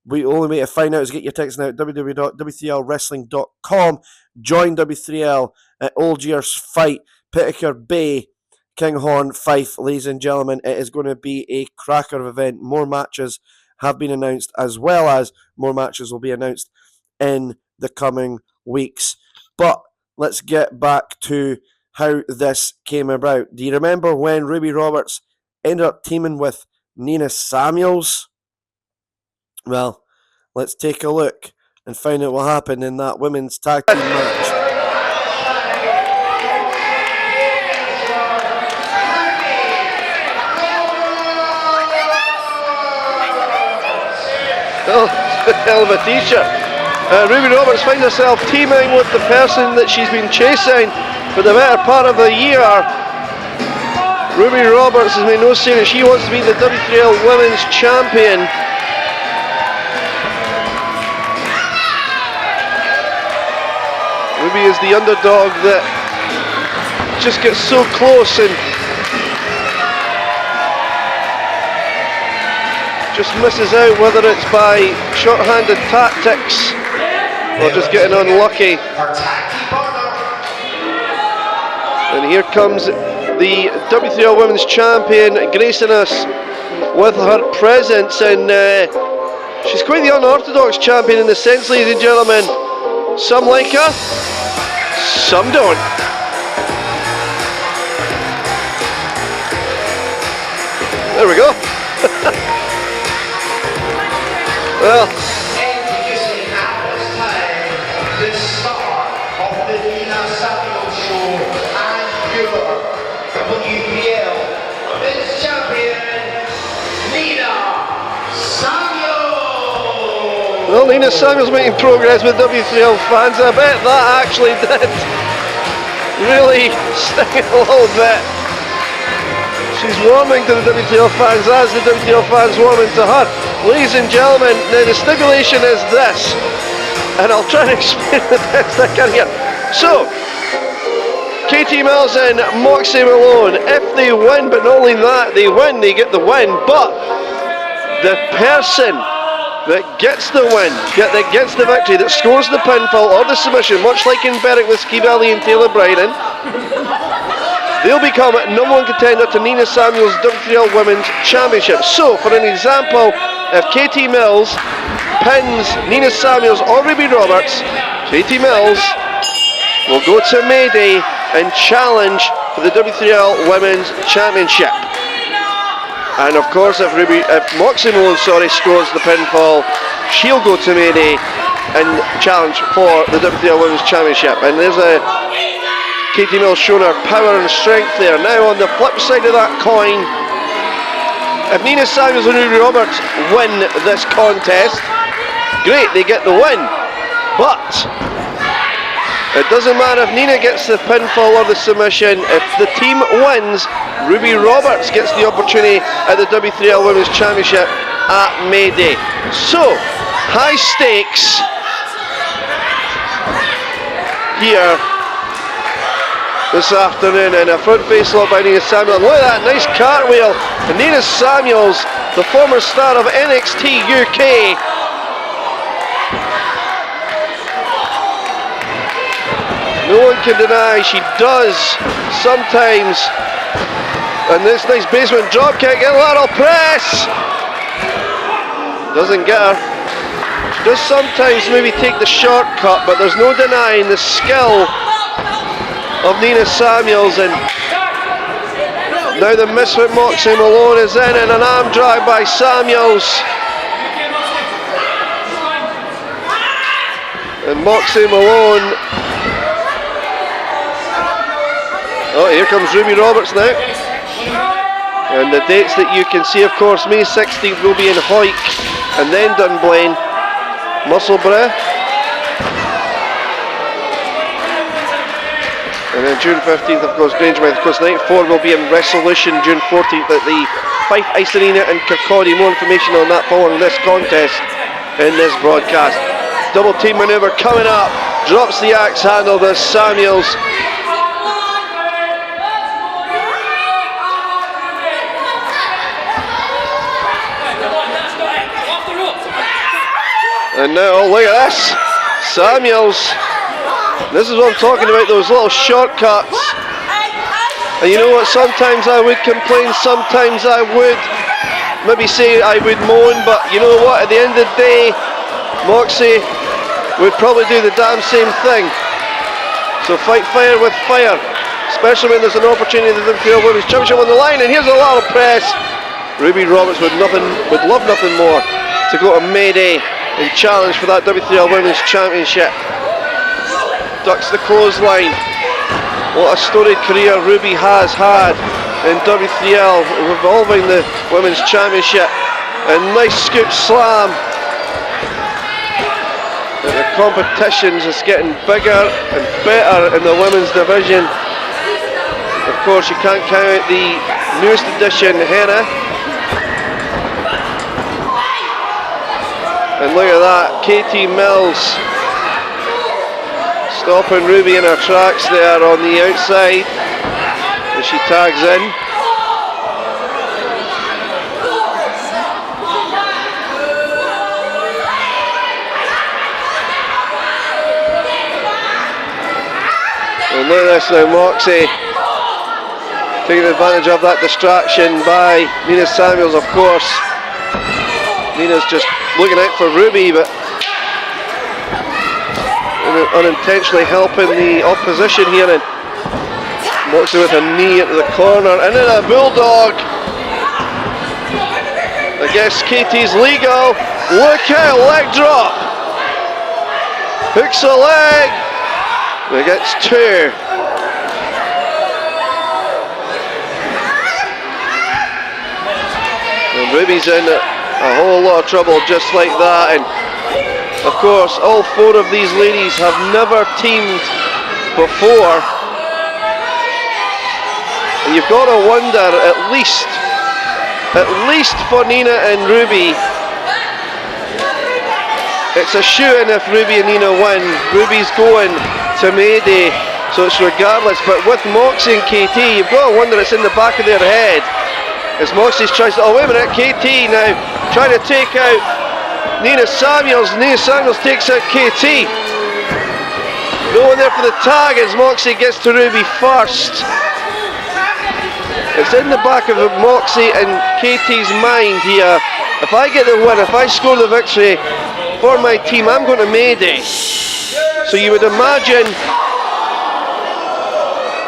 The only way to find out is get your tickets now at www.w3lwrestling.com. Join W3L at Old Year's Fight, Pittaker Bay, Kinghorn, Fife. Ladies and gentlemen, it is going to be a cracker of event. More matches have been announced, as well as more matches will be announced in the coming weeks. But let's get back to how this came about. Do you remember when Ruby Roberts ended up teaming with Nina Samuels? Well, let's take a look and find out what happened in that women's tag team match. Oh, hell of a t-shirt. Ruby Roberts finds herself teaming with the person that she's been chasing for the better part of the year. Ruby Roberts has made no secret she wants to be the W3L Women's Champion. Ruby is the underdog that just gets so close and just misses out, whether it's by short-handed tactics or just getting unlucky. And here comes the W3L Women's Champion gracing us with her presence, and she's quite the unorthodox champion in the sense, ladies and gentlemen. Some like her, some don't. There we go. Well, Introducing at this time the star of the Nina Samuel Show and your W3L Women's Champion, Nina Samuel. well, Nina Samuel's making progress with W3L fans. I bet that actually did really sting a little bit. She's warming to the W3L fans as the W3L fans warming to her. Ladies and gentlemen, now the stipulation is this, and I'll try and explain the best I can here. So, Katie Mills and Moxie Malone, if they win, but not only that, they win, they get the win, but the person that gets the win, that gets the victory, that scores the pinfall or the submission, much like in Berwick with Ski Valley and Taylor Bryden, they'll become number one contender to Nina Samuel's W3L Women's Championship. So, for an example, if Katie Mills pins Nina Samuels or Ruby Roberts, Katie Mills will go to Mayday and challenge for the W3L Women's Championship. And of course, if Moxie Malone, scores the pinfall, she'll go to Mayday and challenge for the W3L Women's Championship. And there's a Katie Mills showing her power and strength there. Now on the flip side of that coin, if Nina Samuels and Ruby Roberts win this contest, great, they get the win. But it doesn't matter if Nina gets the pinfall or the submission. If the team wins, Ruby Roberts gets the opportunity at the W3L Women's Championship at Mayday. So, high stakes here this afternoon, and a front face lock by Nina Samuels. Look at that nice cartwheel. And Nina Samuels, the former star of NXT UK, no one can deny she does sometimes. And this nice basement drop kick and lateral press doesn't get her. She does sometimes maybe take the shortcut, but there's no denying the skill of Nina Samuels. And now the misfit Moxie Malone is in, and an arm drag by Samuels. And Moxie Malone. Oh, here comes Ruby Roberts now. And the dates that you can see, of course, May 16th will be in Hawick, and then Dunblane, Musselburgh. And then June 15th, of course, Grangemouth. Of course, night 4 will be in Resolution, June 14th at the Fife Ice Arena in Kirkcaldy. More information on that following this contest in this broadcast. Double team manoeuvre coming up. Drops the axe handle, does Samuels. And now, oh, look at this. Samuels. This is what I'm talking about, those little shortcuts. And you know what, sometimes I would complain, sometimes I would maybe say I would moan, but you know what, at the end of the day, Moxie would probably do the damn same thing. So fight fire with fire, especially when there's an opportunity to the W3L Women's Championship on the line. And here's a lateral press. Ruby Roberts would love nothing more to go to Mayday and challenge for that W3L Women's Championship. Ducks the clothesline. What a storied career Ruby has had in W3L, revolving the Women's Championship. A nice scoop slam. And the competition's just getting bigger and better in the women's division. Of course, you can't count out the newest edition, Henna. And look at that, Katie Mills Stopping Ruby in her tracks there on the outside as she tags in. And look at this now, Moxie taking advantage of that distraction by Nina Samuels, of course. Nina's just looking out for Ruby, but unintentionally helping the opposition here, and Moxie with a knee into the corner, and then a bulldog. I guess KT's legal. Look out, leg drop. Hooks a leg. It gets two. And Ruby's in a whole lot of trouble just like that, and of course all four of these ladies have never teamed before, and you've got to wonder, at least for Nina and Ruby, it's a shoe-in if Ruby and Nina win. Ruby's going to Mayday, so it's regardless, but with Moxie and KT, you've got to wonder, it's in the back of their head as Moxie's tries to, oh wait a minute, KT now trying to take out Nina Samuels. Nina Samuels takes out KT. No one there for the tag as Moxie gets to Ruby first. It's in the back of Moxie and KT's mind here. If I get the win, if I score the victory for my team, I'm going to Mayday. So you would imagine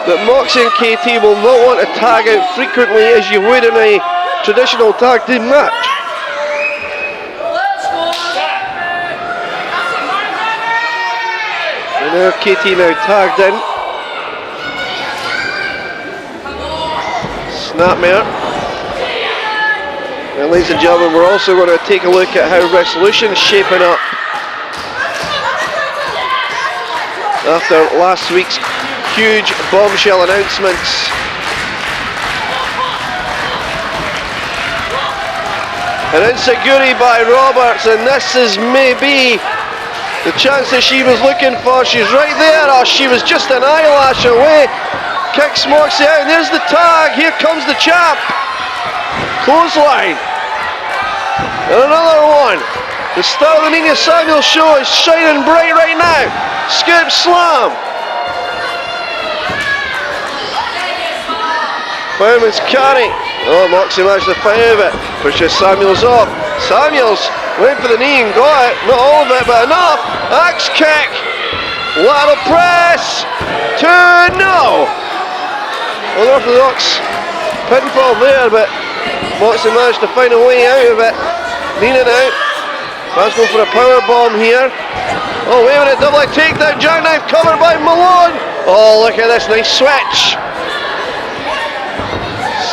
that Moxie and KT will not want to tag out frequently as you would in a traditional tag team match. And now KT now tagged in. Snapmare. And ladies and gentlemen, we're also going to take a look at how Resolution is shaping up after last week's huge bombshell announcements. An enziguri by Roberts, and this is maybe the chance that she was looking for. She's right there. Oh, she was just an eyelash away. Kicks Moxie out, and there's the tag. Here comes the champ. Clothesline. And another one. The style of the Nina Samuels show is shining bright right now. Scoop slam. Fireman's carry. Oh, Moxie managed to fight out of it. Pushes Samuels off. Samuels went for the knee and got it. Not all of it, but enough. Axe kick. Lateral press. 2-0. Unorthodox pinfall there, but Moxie managed to find a way out of it. Nina now. Let's go for a power bomb here. Oh, wait a minute. Double leg takedown. Jackknife covered by Malone. Oh, look at this nice switch.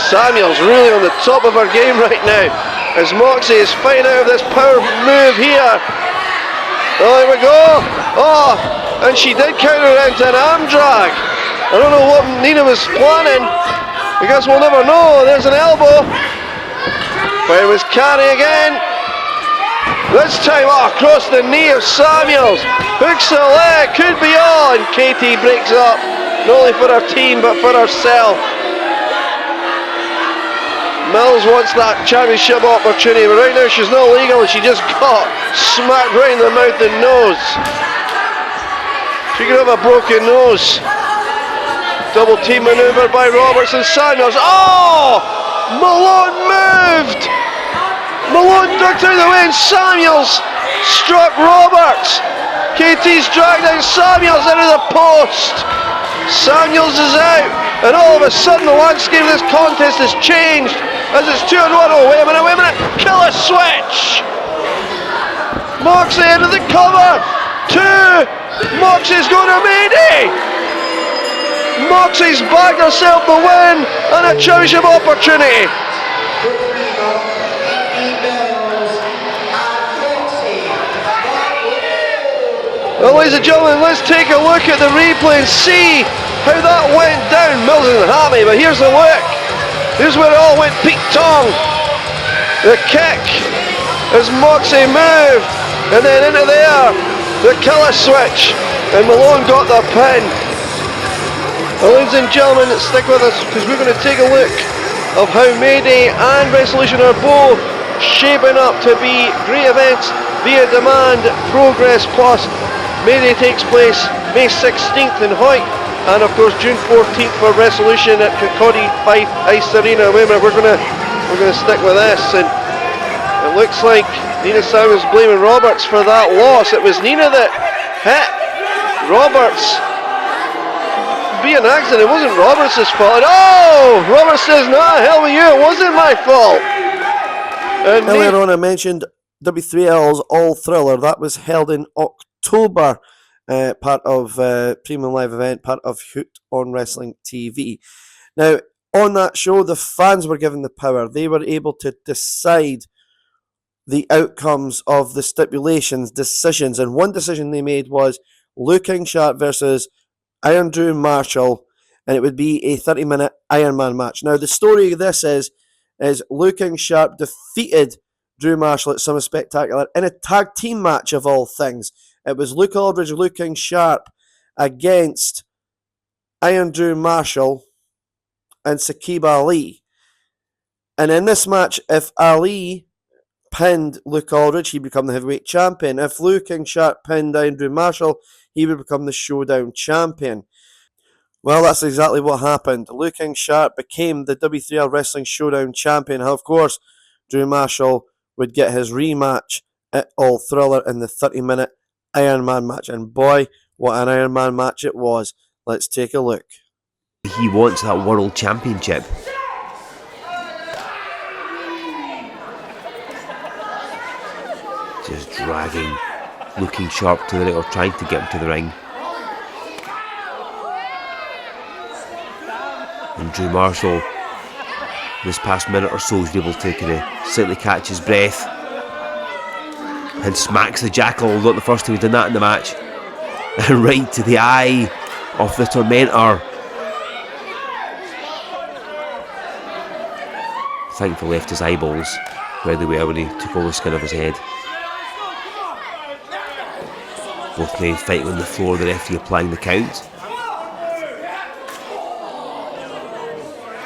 Samuels really on the top of her game right now as Moxie is fighting out of this power move here. Oh, here we go. Oh, and she did counter it into an arm drag. I don't know what Nina was planning. I guess we'll never know. There's an elbow. Fireman's carry again. This time, oh, across the knee of Samuels. Hooks the leg, could be on. KT breaks up, not only for her team, but for herself. Mills wants that championship opportunity, but right now she's not legal and she just got smacked right in the mouth and nose. She could have a broken nose. Double team maneuver by Roberts and Samuels. Oh! Malone moved! Malone ducked out of the way and Samuels struck Roberts. KT's dragged out Samuels into the post. Samuels is out, and all of a sudden the landscape of this contest has changed as it's 2-1. Oh, wait a minute, killer switch! Moxie into the cover, 2, Moxie's going to Mayday! Moxie's bagged herself the win and a championship opportunity. Well, ladies and gentlemen, let's take a look at the replay and see how that went down. Mills isn't happy, but here's the look. Here's where it all went Pete Tong. The kick as Moxie moved, and then into there. the killer switch, and Malone got the pin. Well, ladies and gentlemen, stick with us because we're going to take a look of how Mayday and Resolution are both shaping up to be great events via Demand Progress Plus. Mayday takes place May 16th in Hoyt, and of course June 14th for Resolution at Kirkcaldy Fife Ice Arena. Wait a minute, we're gonna stick with this, and it looks like Nina Simon's blaming Roberts for that loss. It was Nina that hit Roberts. Be an accident, it wasn't Roberts' fault. Oh, Roberts says, nah, hell with you, it wasn't my fault. And Earlier on I mentioned W3L's All Thriller. That was held in October, part of Premium Live event, part of Hooked on Wrestling TV. Now, on that show, the fans were given the power. They were able to decide the outcomes of the stipulations, decisions, and one decision they made was Looking Sharp versus Iron Drew Marshall, and it would be a 30-minute Iron Man match. Now, the story of this is Looking Sharp defeated Drew Marshall at Summer Spectacular in a tag team match of all things. It was Luke Aldridge, Looking Sharp against Iron Drew Marshall and Saqib Ali. And in this match, if Ali pinned Luke Aldridge, he'd become the heavyweight champion. If Looking Sharp pinned Iron Drew Marshall, he would become the Showdown champion. Well, that's exactly what happened. Looking Sharp became the W3L Wrestling Showdown champion. Of course, Drew Marshall would get his rematch at All Thriller in the 30-minute Iron Man match. And boy, what an Iron Man match it was. Let's take a look. He wants that World Championship. Just dragging Looking Sharp to the ring, or trying to get him to the ring. And Drew Marshall, this past minute or so, is able to kind of slightly catch his breath and smacks the jackal. Not the first time he's done that in the match. And right to the eye of the tormentor. Thankfully left his eyeballs where they were when he took all the skin off his head. Both men fighting on the floor, the referee applying the count.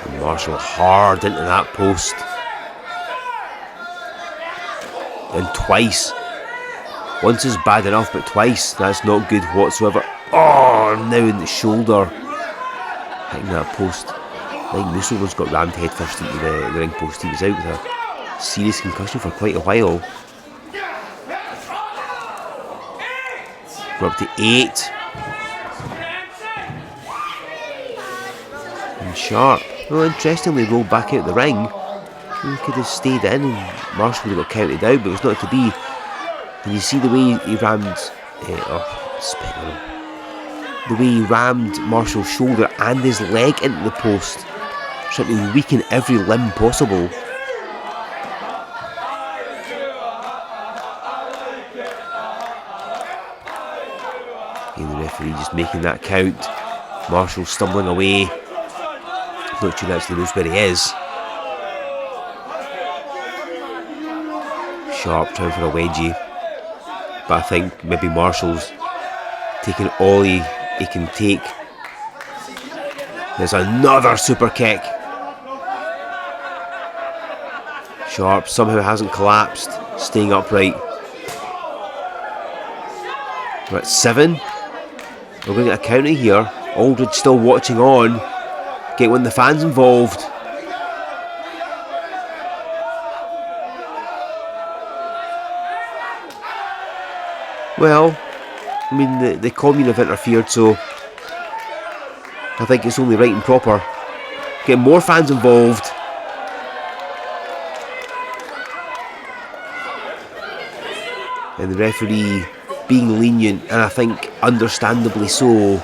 And Marshall hard into that post. And twice. Once is bad enough, but twice, that's not good whatsoever. Oh, now in the shoulder. Hitting that post. I think Mussol's got rammed headfirst into the ring post. He was out with a serious concussion for quite a while. We're up to 8. And Sharp, well, interestingly, rolled back out the ring. He could have stayed in and Marshall would have got counted out, but it was not to be. And you see the way he rammed, the way he rammed Marshall's shoulder and his leg into the post, trying to weaken every limb possible. And the referee just making that count. Marshall stumbling away. Not sure he actually knows where he is. Sharp trying for a wedgie. But I think maybe Marshall's taking all he can take. There's another super kick. Sharp somehow hasn't collapsed, staying upright. We're at 7. We're going to get a counter here. Aldridge still watching on. Get one of the fans involved. Well, I mean, the commune have interfered, so I think it's only right and proper. Get more fans involved. And the referee being lenient, and I think understandably so.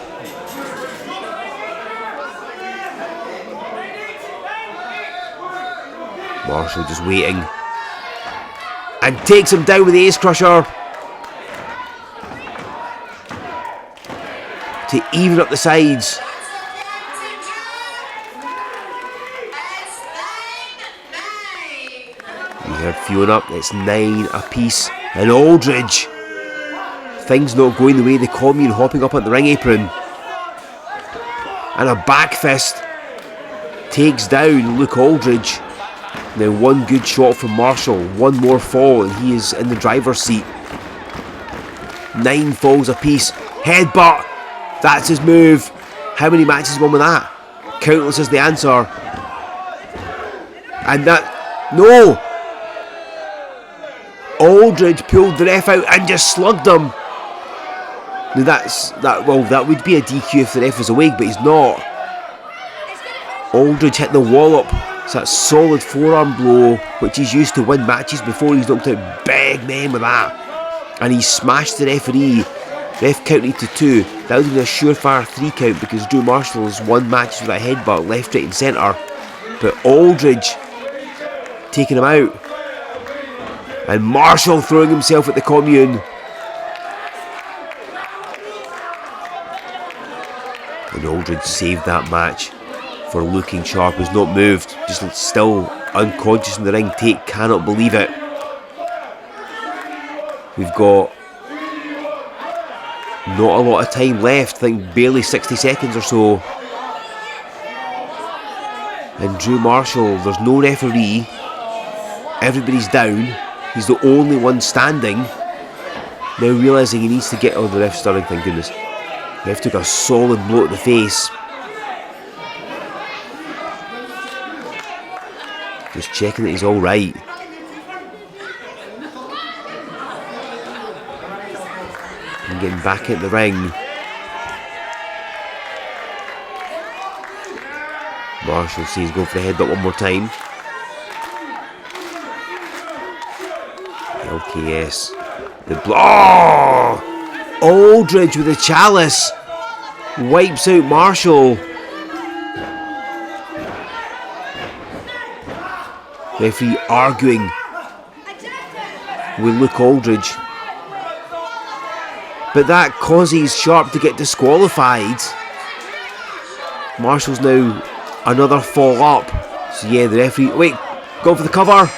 Marshall just waiting. And takes him down with the Ace Crusher. To even up the sides. You heard Fiona up, it's 9 apiece. And Aldridge things not going the way the Commune, hopping up at the ring apron. And a back fist takes down Luke Aldridge. Now one good shot from Marshall, one more fall and he is in the driver's seat. 9 falls apiece. Headbutt, that's his move. How many matches won with that? Countless is the answer. And that, no! Aldridge pulled the ref out and just slugged him. Now that would be a DQ if the ref was awake, but he's not. Aldridge hit the wallop. It's that solid forearm blow which he's used to win matches before. He's knocked out big men with that. And he smashed the referee. Ref counted to 2. That would have been a surefire 3 count because Drew Marshall has won matches with a headbutt left, right and centre. But Aldridge taking him out. And Marshall throwing himself at the Commune. And Aldridge saved that match for Looking Sharp, who's not moved, just still unconscious in the ring. Tate cannot believe it. We've got not a lot of time left, I think barely 60 seconds or so. And Drew Marshall, there's no referee, everybody's down, he's the only one standing. Now realising he needs to get, oh, the ref's starting, thank goodness. The ref took a solid blow to the face. Just checking that he's alright. And getting back at the ring. Marshall sees go for the headbutt one more time. LKS. The blow! Oh! Aldridge with the chalice wipes out Marshall. Referee arguing with Luke Aldridge. But that causes Sharp to get disqualified. Marshall's now another fall up. So yeah, the referee, wait, go for the cover.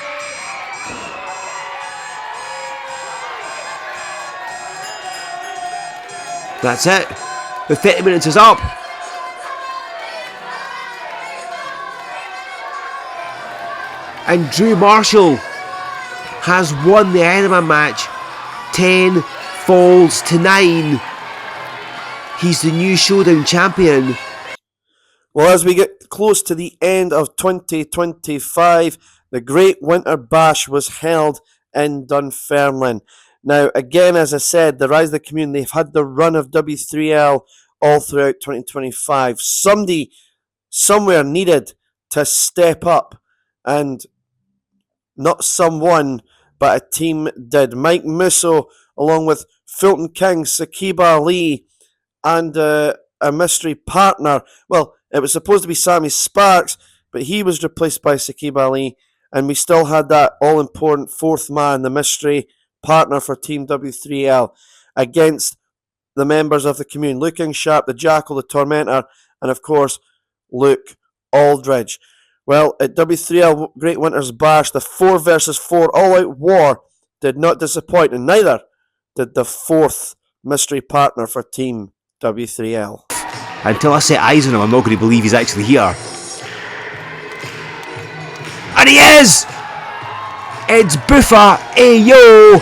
That's it. The 30 minutes is up. And Drew Marshall has won the Ironman match. 10 falls to 9. He's the new Showdown champion. Well, as we get close to the end of 2025, the Great Winter Bash was held in Dunfermline. Now, again, as I said, the Rise of the Commune, they've had the run of W3L all throughout 2025. Somebody, somewhere needed to step up, and not someone, but a team did. Mike Musso, along with Fulton King, Saqib Ali, and a mystery partner. Well, it was supposed to be Sammy Sparks, but he was replaced by Saqib Ali, and we still had that all-important fourth man, the mystery partner for Team W3L, against the members of the Commune, Looking Sharp, the Jackal, the Tormentor, and of course, Luke Aldridge. Well, at W3L Great Winter's Bash, the 4 versus 4 all-out war did not disappoint, and neither did the fourth mystery partner for Team W3L. Until I set eyes on him, I'm not going to believe he's actually here. And he is! It's Buffa, ayo!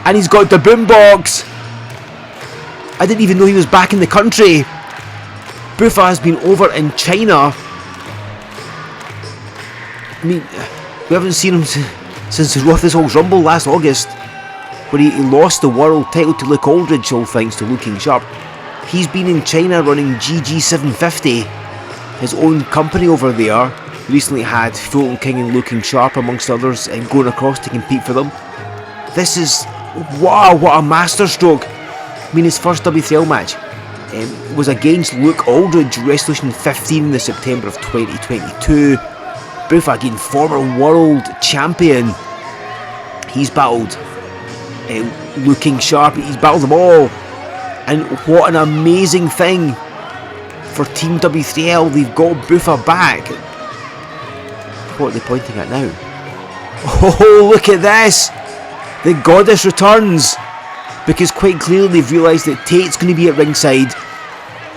And he's got the boombox. I didn't even know he was back in the country. Buffa has been over in China. I mean, we haven't seen him since his Roth's Halls Rumble last August, where he lost the world title to Luke Aldridge, all thanks to Looking Sharp. He's been in China running GG750, his own company over there. Recently had Fulton King and Looking Sharp amongst others and going across to compete for them. This is, wow, what a masterstroke. I mean, his first W3L match was against Luke Aldridge, Resolution 15 in the September of 2022. Buffa, again, former world champion. He's battled Looking Sharp, he's battled them all. And what an amazing thing for Team W3L, they've got Buffa back. What are they pointing at now? Oh, look at this! The goddess returns! because quite clearly they've realised that Tate's going to be at ringside,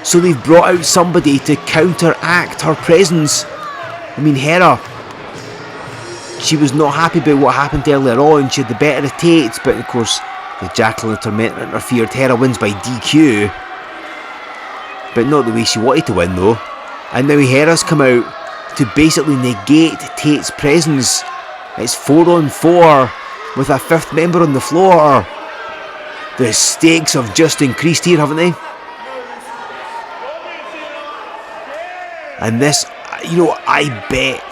so they've brought out somebody to counteract her presence. I mean, Hera, she was not happy about what happened earlier on. She had the better of Tate, but of course the Jackal and Tormentor interfered. Hera wins by DQ, but not the way she wanted to win though. And now Hera's come out to basically negate Tate's presence. It's 4-on-4 with a fifth member on the floor. The stakes have just increased here, haven't they? And this, you know, I bet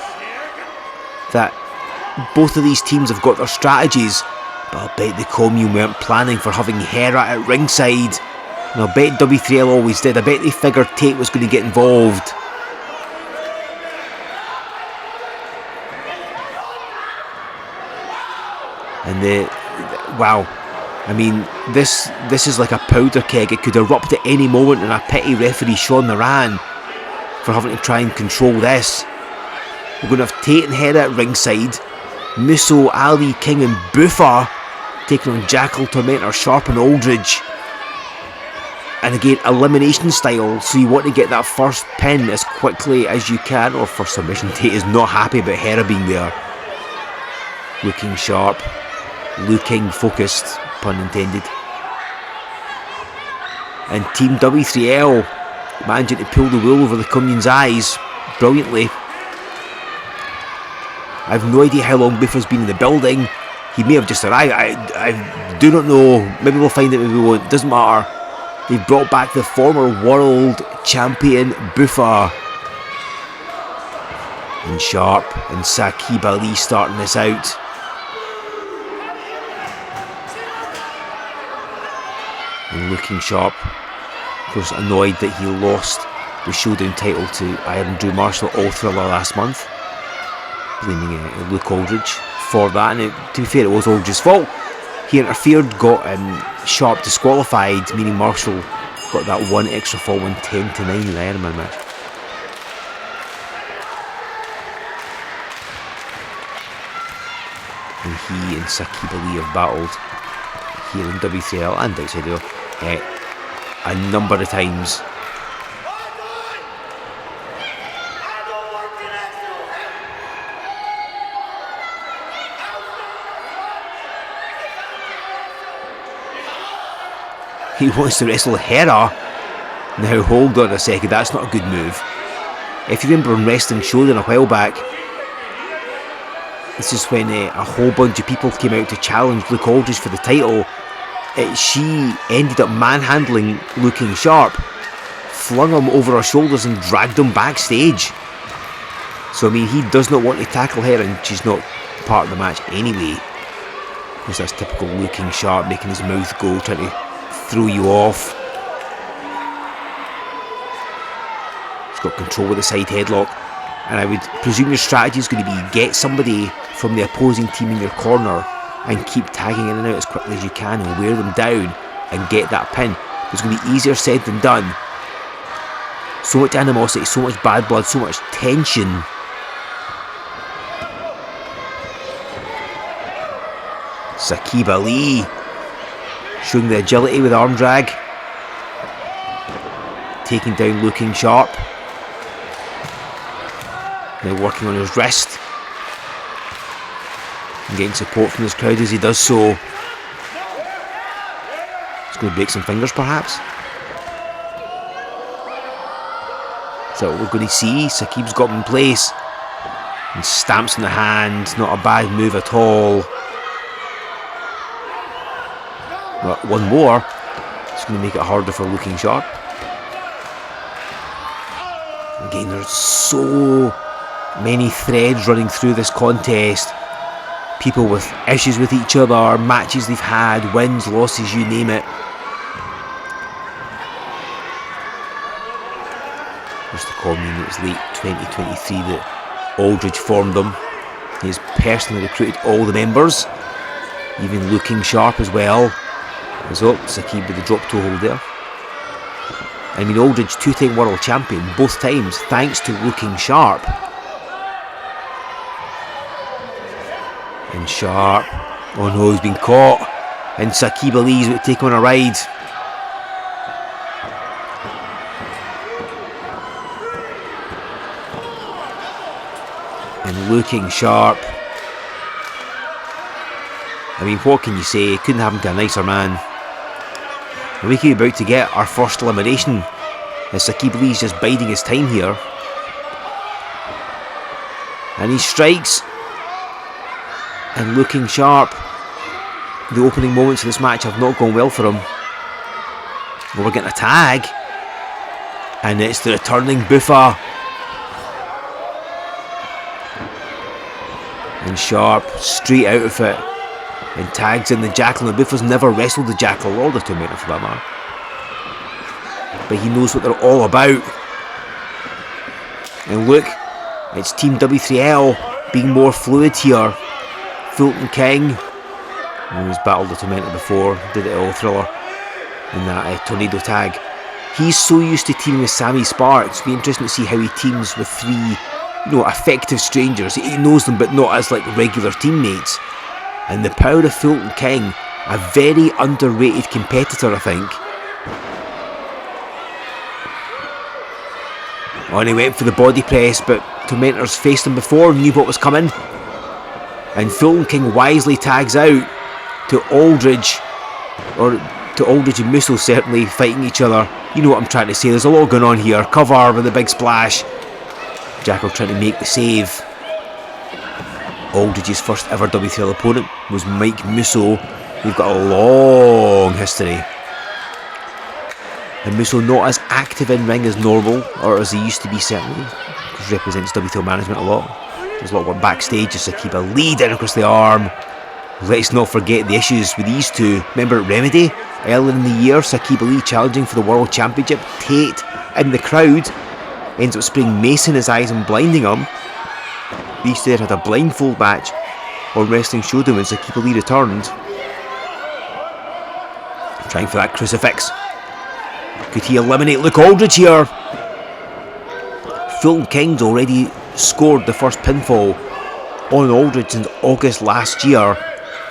that both of these teams have got their strategies, but I'll bet the commune weren't planning for having Hera at ringside. And I'll bet W3L always did. I bet they figured Tate was going to get involved. And wow, I mean, this is like a powder keg. It could erupt at any moment, and I pity referee Sean Moran for having to try and control this. We're going to have Tate and Hera at ringside, Musso, Ali, King and Buffa taking on Jackal, Tormentor, Sharp and Aldridge. And again, elimination style, so you want to get that first pin as quickly as you can, or for submission. Tate is not happy about Hera being there. Looking sharp, looking focused, pun intended. And Team W3L managing to pull the wool over the commune's eyes brilliantly. I have no idea how long Buffa's been in the building. He may have just arrived. I do not know. Maybe we'll find it, maybe we won't. Doesn't matter. They've brought back the former world champion Buffa. And Sharp and Saqib Ali starting this out. And Looking Sharp, of course, annoyed that he lost the Showdown title to Iron Drew Marshall all Thriller last month, blaming Luke Aldridge for that. And to be fair, it was Aldridge's fault. He interfered, got Sharp disqualified, meaning Marshall got that one extra fall, 10-9 in the Ironman match. And he and Saqib Ali have battled here in W3L and outside there a number of times. He wants to wrestle Hera. Now hold on a second, that's not a good move. If you remember on Wrestling Showdown a while back, this is when a whole bunch of people came out to challenge Luke Aldridge for the title. She ended up manhandling Looking Sharp, flung him over her shoulders and dragged him backstage. So I mean, he does not want to tackle her, and she's not part of the match anyway. Because that's typical Looking Sharp, making his mouth go, trying to throw you off. He's got control with the side headlock, and I would presume your strategy is going to be get somebody from the opposing team in your corner and keep tagging in and out as quickly as you can and wear them down and get that pin. It's going to be easier said than done. So much animosity, so much bad blood, so much tension. Saqib Ali showing the agility with arm drag, taking down Looking Sharp. Now working on his wrist and getting support from his crowd as he does so. He's going to break some fingers perhaps. Is that what we're going to see? Saqib's got him in place and stamps in the hand. Not a bad move at all. But one more, it's going to make it harder for Looking Sharp. Again, there's so many threads running through this contest. People with issues with each other, matches they've had, wins, losses, you name it. Just the commune, it was late 2023 that Aldridge formed them. He has personally recruited all the members, even Looking Sharp as well. So Saqib with the drop toe hold there. I mean, Aldridge, two-time world champion both times thanks to Looking Sharp. And Sharp, oh no, he's been caught. And Saqib Ali's about to take on a ride. And looking sharp. I mean, what can you say? It couldn't happen to a nicer man. And we could be about to get our first elimination, as Saqib Ali's just biding his time here. And he strikes. And looking sharp. The opening moments of this match have not gone well for him. Well, we're getting a tag. And it's the returning Buffa. And Sharp, straight out of it. And tags in the Jackal. And Buffa's never wrestled the Jackal or the Tormentor for that matter. But he knows what they're all about. And look, it's Team W3L being more fluid here. Fulton King, who's battled the Tormentor before, did it all Thriller in that tornado tag. He's so used to teaming with Sammy Sparks. It'll be interesting to see how he teams with three, effective strangers. He knows them, but not as like regular teammates. And the power of Fulton King, a very underrated competitor, I think. Oh, and he went for the body press, but Tormentors faced him before, knew what was coming. And Fulton King wisely tags out to Aldridge, or to Aldridge and Musso certainly fighting each other. You know what I'm trying to say, there's a lot going on here. Cover with a big splash. Jackal trying to make the save. Aldridge's first ever W3L opponent was Mike Musso. We've got a long history. And Musso not as active in ring as normal, or as he used to be certainly, because he represents W3L management a lot. There's a lot of work backstage just to keep a lead down across the arm. Let's not forget the issues with these two. Remember at Remedy? Earlier in the year, Saqib Ali challenging for the World Championship. Tate in the crowd ends up spraying mace in his eyes and blinding him. These two had a blindfold match on Wrestling Showdown when Saqib Ali returned. Trying for that crucifix. Could he eliminate Luke Aldridge here? Fulton King's already scored the first pinfall on Aldridge since August last year.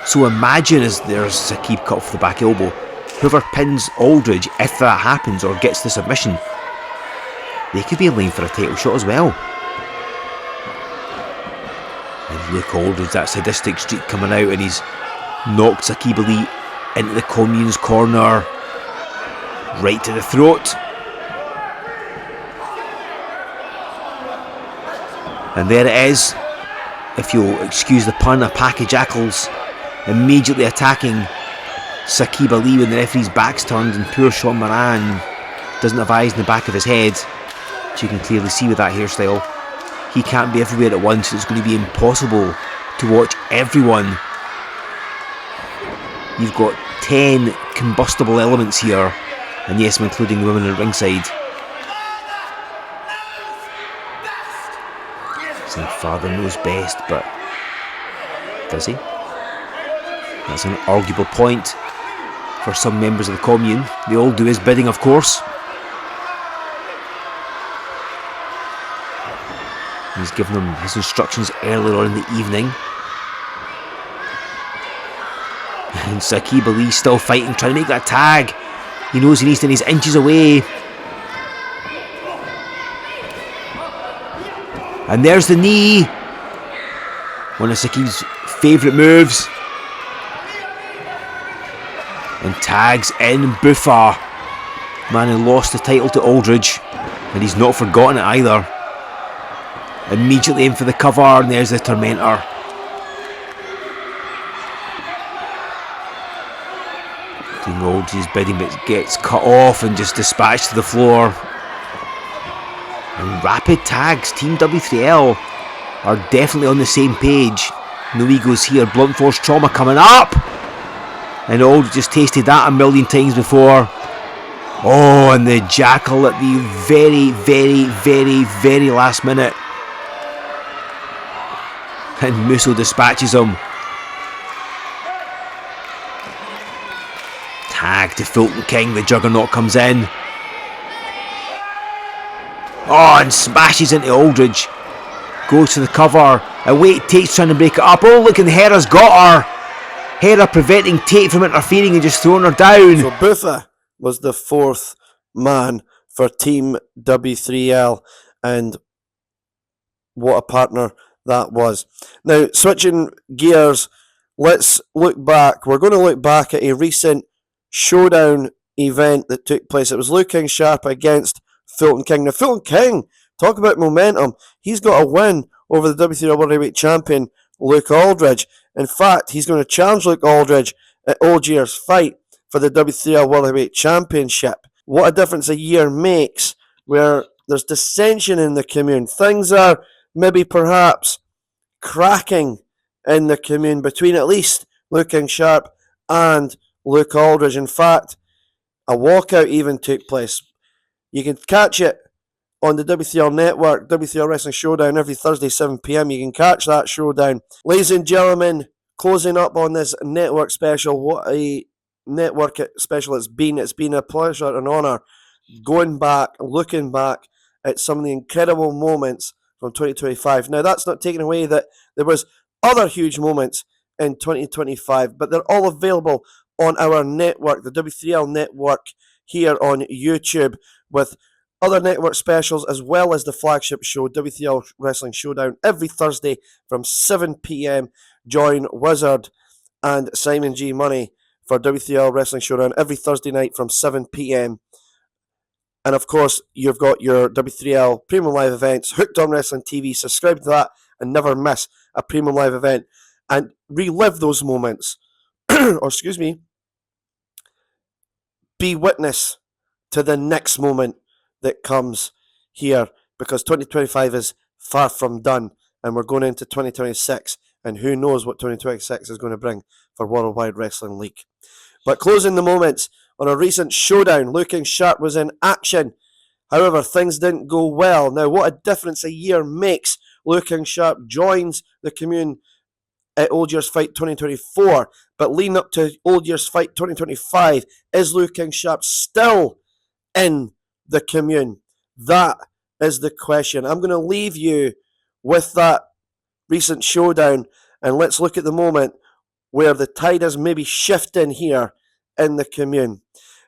So imagine as there's Saqib cut off the back elbow. Whoever pins Aldridge, if that happens or gets the submission, they could be in line for a title shot as well. And Luke Aldridge, that sadistic streak coming out, and he's knocked Saqib Ali into the Commune's corner, right to the throat. And there it is, if you'll excuse the pun, a pack of jackals immediately attacking Saqib Ali when the referee's back's turned, and poor Sean Moran doesn't have eyes in the back of his head, which you can clearly see with that hairstyle. He can't be everywhere at once. It's going to be impossible to watch everyone. You've got 10 combustible elements here, and yes, I'm including the women at ringside. Saying father knows best, but does he? That's an arguable point for some members of the Commune. They all do his bidding, of course. He's given them his instructions earlier on in the evening. And Saqib Ali still fighting, trying to make that tag. He knows he needs to, and he's inches away. And there's the knee. One of Saqib's favourite moves. And tags in Buffa. Man who lost the title to Aldridge. And he's not forgotten it either. Immediately in for the cover, and there's the Tormentor. Doing Aldridge's bidding, but gets cut off and just dispatched to the floor. And rapid tags. Team W3L are definitely on the same page. No egos here. Blunt force trauma coming up. And Aldridge just tasted that a million times before. Oh, and the Jackal at the very, very, very, very last minute. And Musso dispatches him. Tag to Fulton King. The Juggernaut comes in. Oh, and smashes into Aldridge. Goes to the cover. And wait, Tate's trying to break it up. Oh, look, and Hera's got her. Hera preventing Tate from interfering and just throwing her down. So Butha was the 4th man for Team W3L, and what a partner that was. Now, switching gears, let's look back. We're going to look back at a recent showdown event that took place. It was Luke King Sharp against Fulton King. Now, Fulton King, talk about momentum. He's got a win over the W3L World Heavyweight Champion, Luke Aldridge. In fact, he's going to challenge Luke Aldridge at Old Year's Fight for the W3L World Heavyweight Championship. What a difference a year makes, where there's dissension in the commune. Things are maybe perhaps cracking in the commune between at least Luke King Sharp and Luke Aldridge. In fact, a walkout even took place. You can catch it on the W3L network, W3L Wrestling Showdown, every Thursday, 7 p.m. You can catch that showdown. Ladies and gentlemen, closing up on this network special, what a network special it's been. It's been a pleasure and honour going back, looking back at some of the incredible moments from 2025. Now, that's not taking away that there was other huge moments in 2025, but they're all available on our network, the W3L network, here on YouTube, with other network specials as well as the flagship show, W3L Wrestling Showdown, every Thursday from 7 p.m. Join Wizard and Simon G. Money for W3L Wrestling Showdown every Thursday night from 7 p.m. And of course, you've got your W3L Premium Live events, Hooked on Wrestling TV. Subscribe to that and never miss a Premium Live event and relive those moments. Or excuse me, be witness to the next moment that comes here, because 2025 is far from done and we're going into 2026, and who knows what 2026 is going to bring for Worldwide Wrestling League. But closing the moments on a recent showdown, Luke King Sharp was in action. However, things didn't go well. Now, what a difference a year makes. Luke King Sharp joins the commune at Old Year's Fight 2024, but leading up to Old Year's Fight 2025, is Luke King Sharp still in the commune? That is the question. I'm going to leave you with that recent showdown, and let's look at the moment where the tide is maybe shifting here in the commune.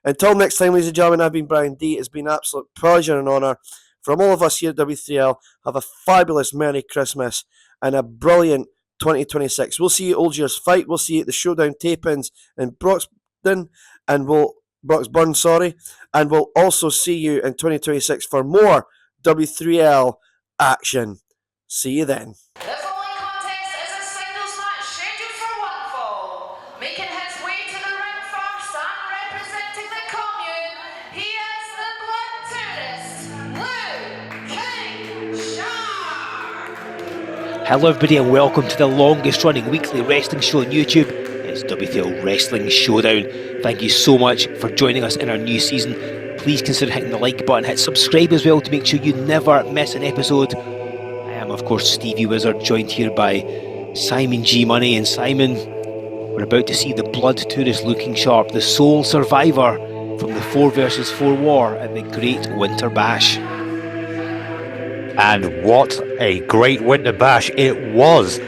Until next time, ladies and gentlemen, I've been Brian D. It's been an absolute pleasure and honour. From all of us here at W3L, have a fabulous Merry Christmas and a brilliant 2026. We'll see you at Old Year's Fight. We'll see you at the Showdown Tapings in Broxburn, and we'll also see you in 2026 for more W3L action. See you then. The following contest is a singles match scheduled for one fall. Making his way to the ring first and representing the commune, he is the Blood Tourist, Luke King Sharp. Hello everybody and welcome to the longest running weekly wrestling show on YouTube. It's W3L Wrestling Showdown. Thank you so much for joining us in our new season. Please consider hitting the like button, hit subscribe as well to make sure you never miss an episode. I am of course Stevie Wizard, joined here by Simon G. Money. And Simon, we're about to see the Blood Tourist Luke King Sharp, the sole survivor from the 4 vs 4 war at the Great Winter Bash. And what a great Winter Bash it was,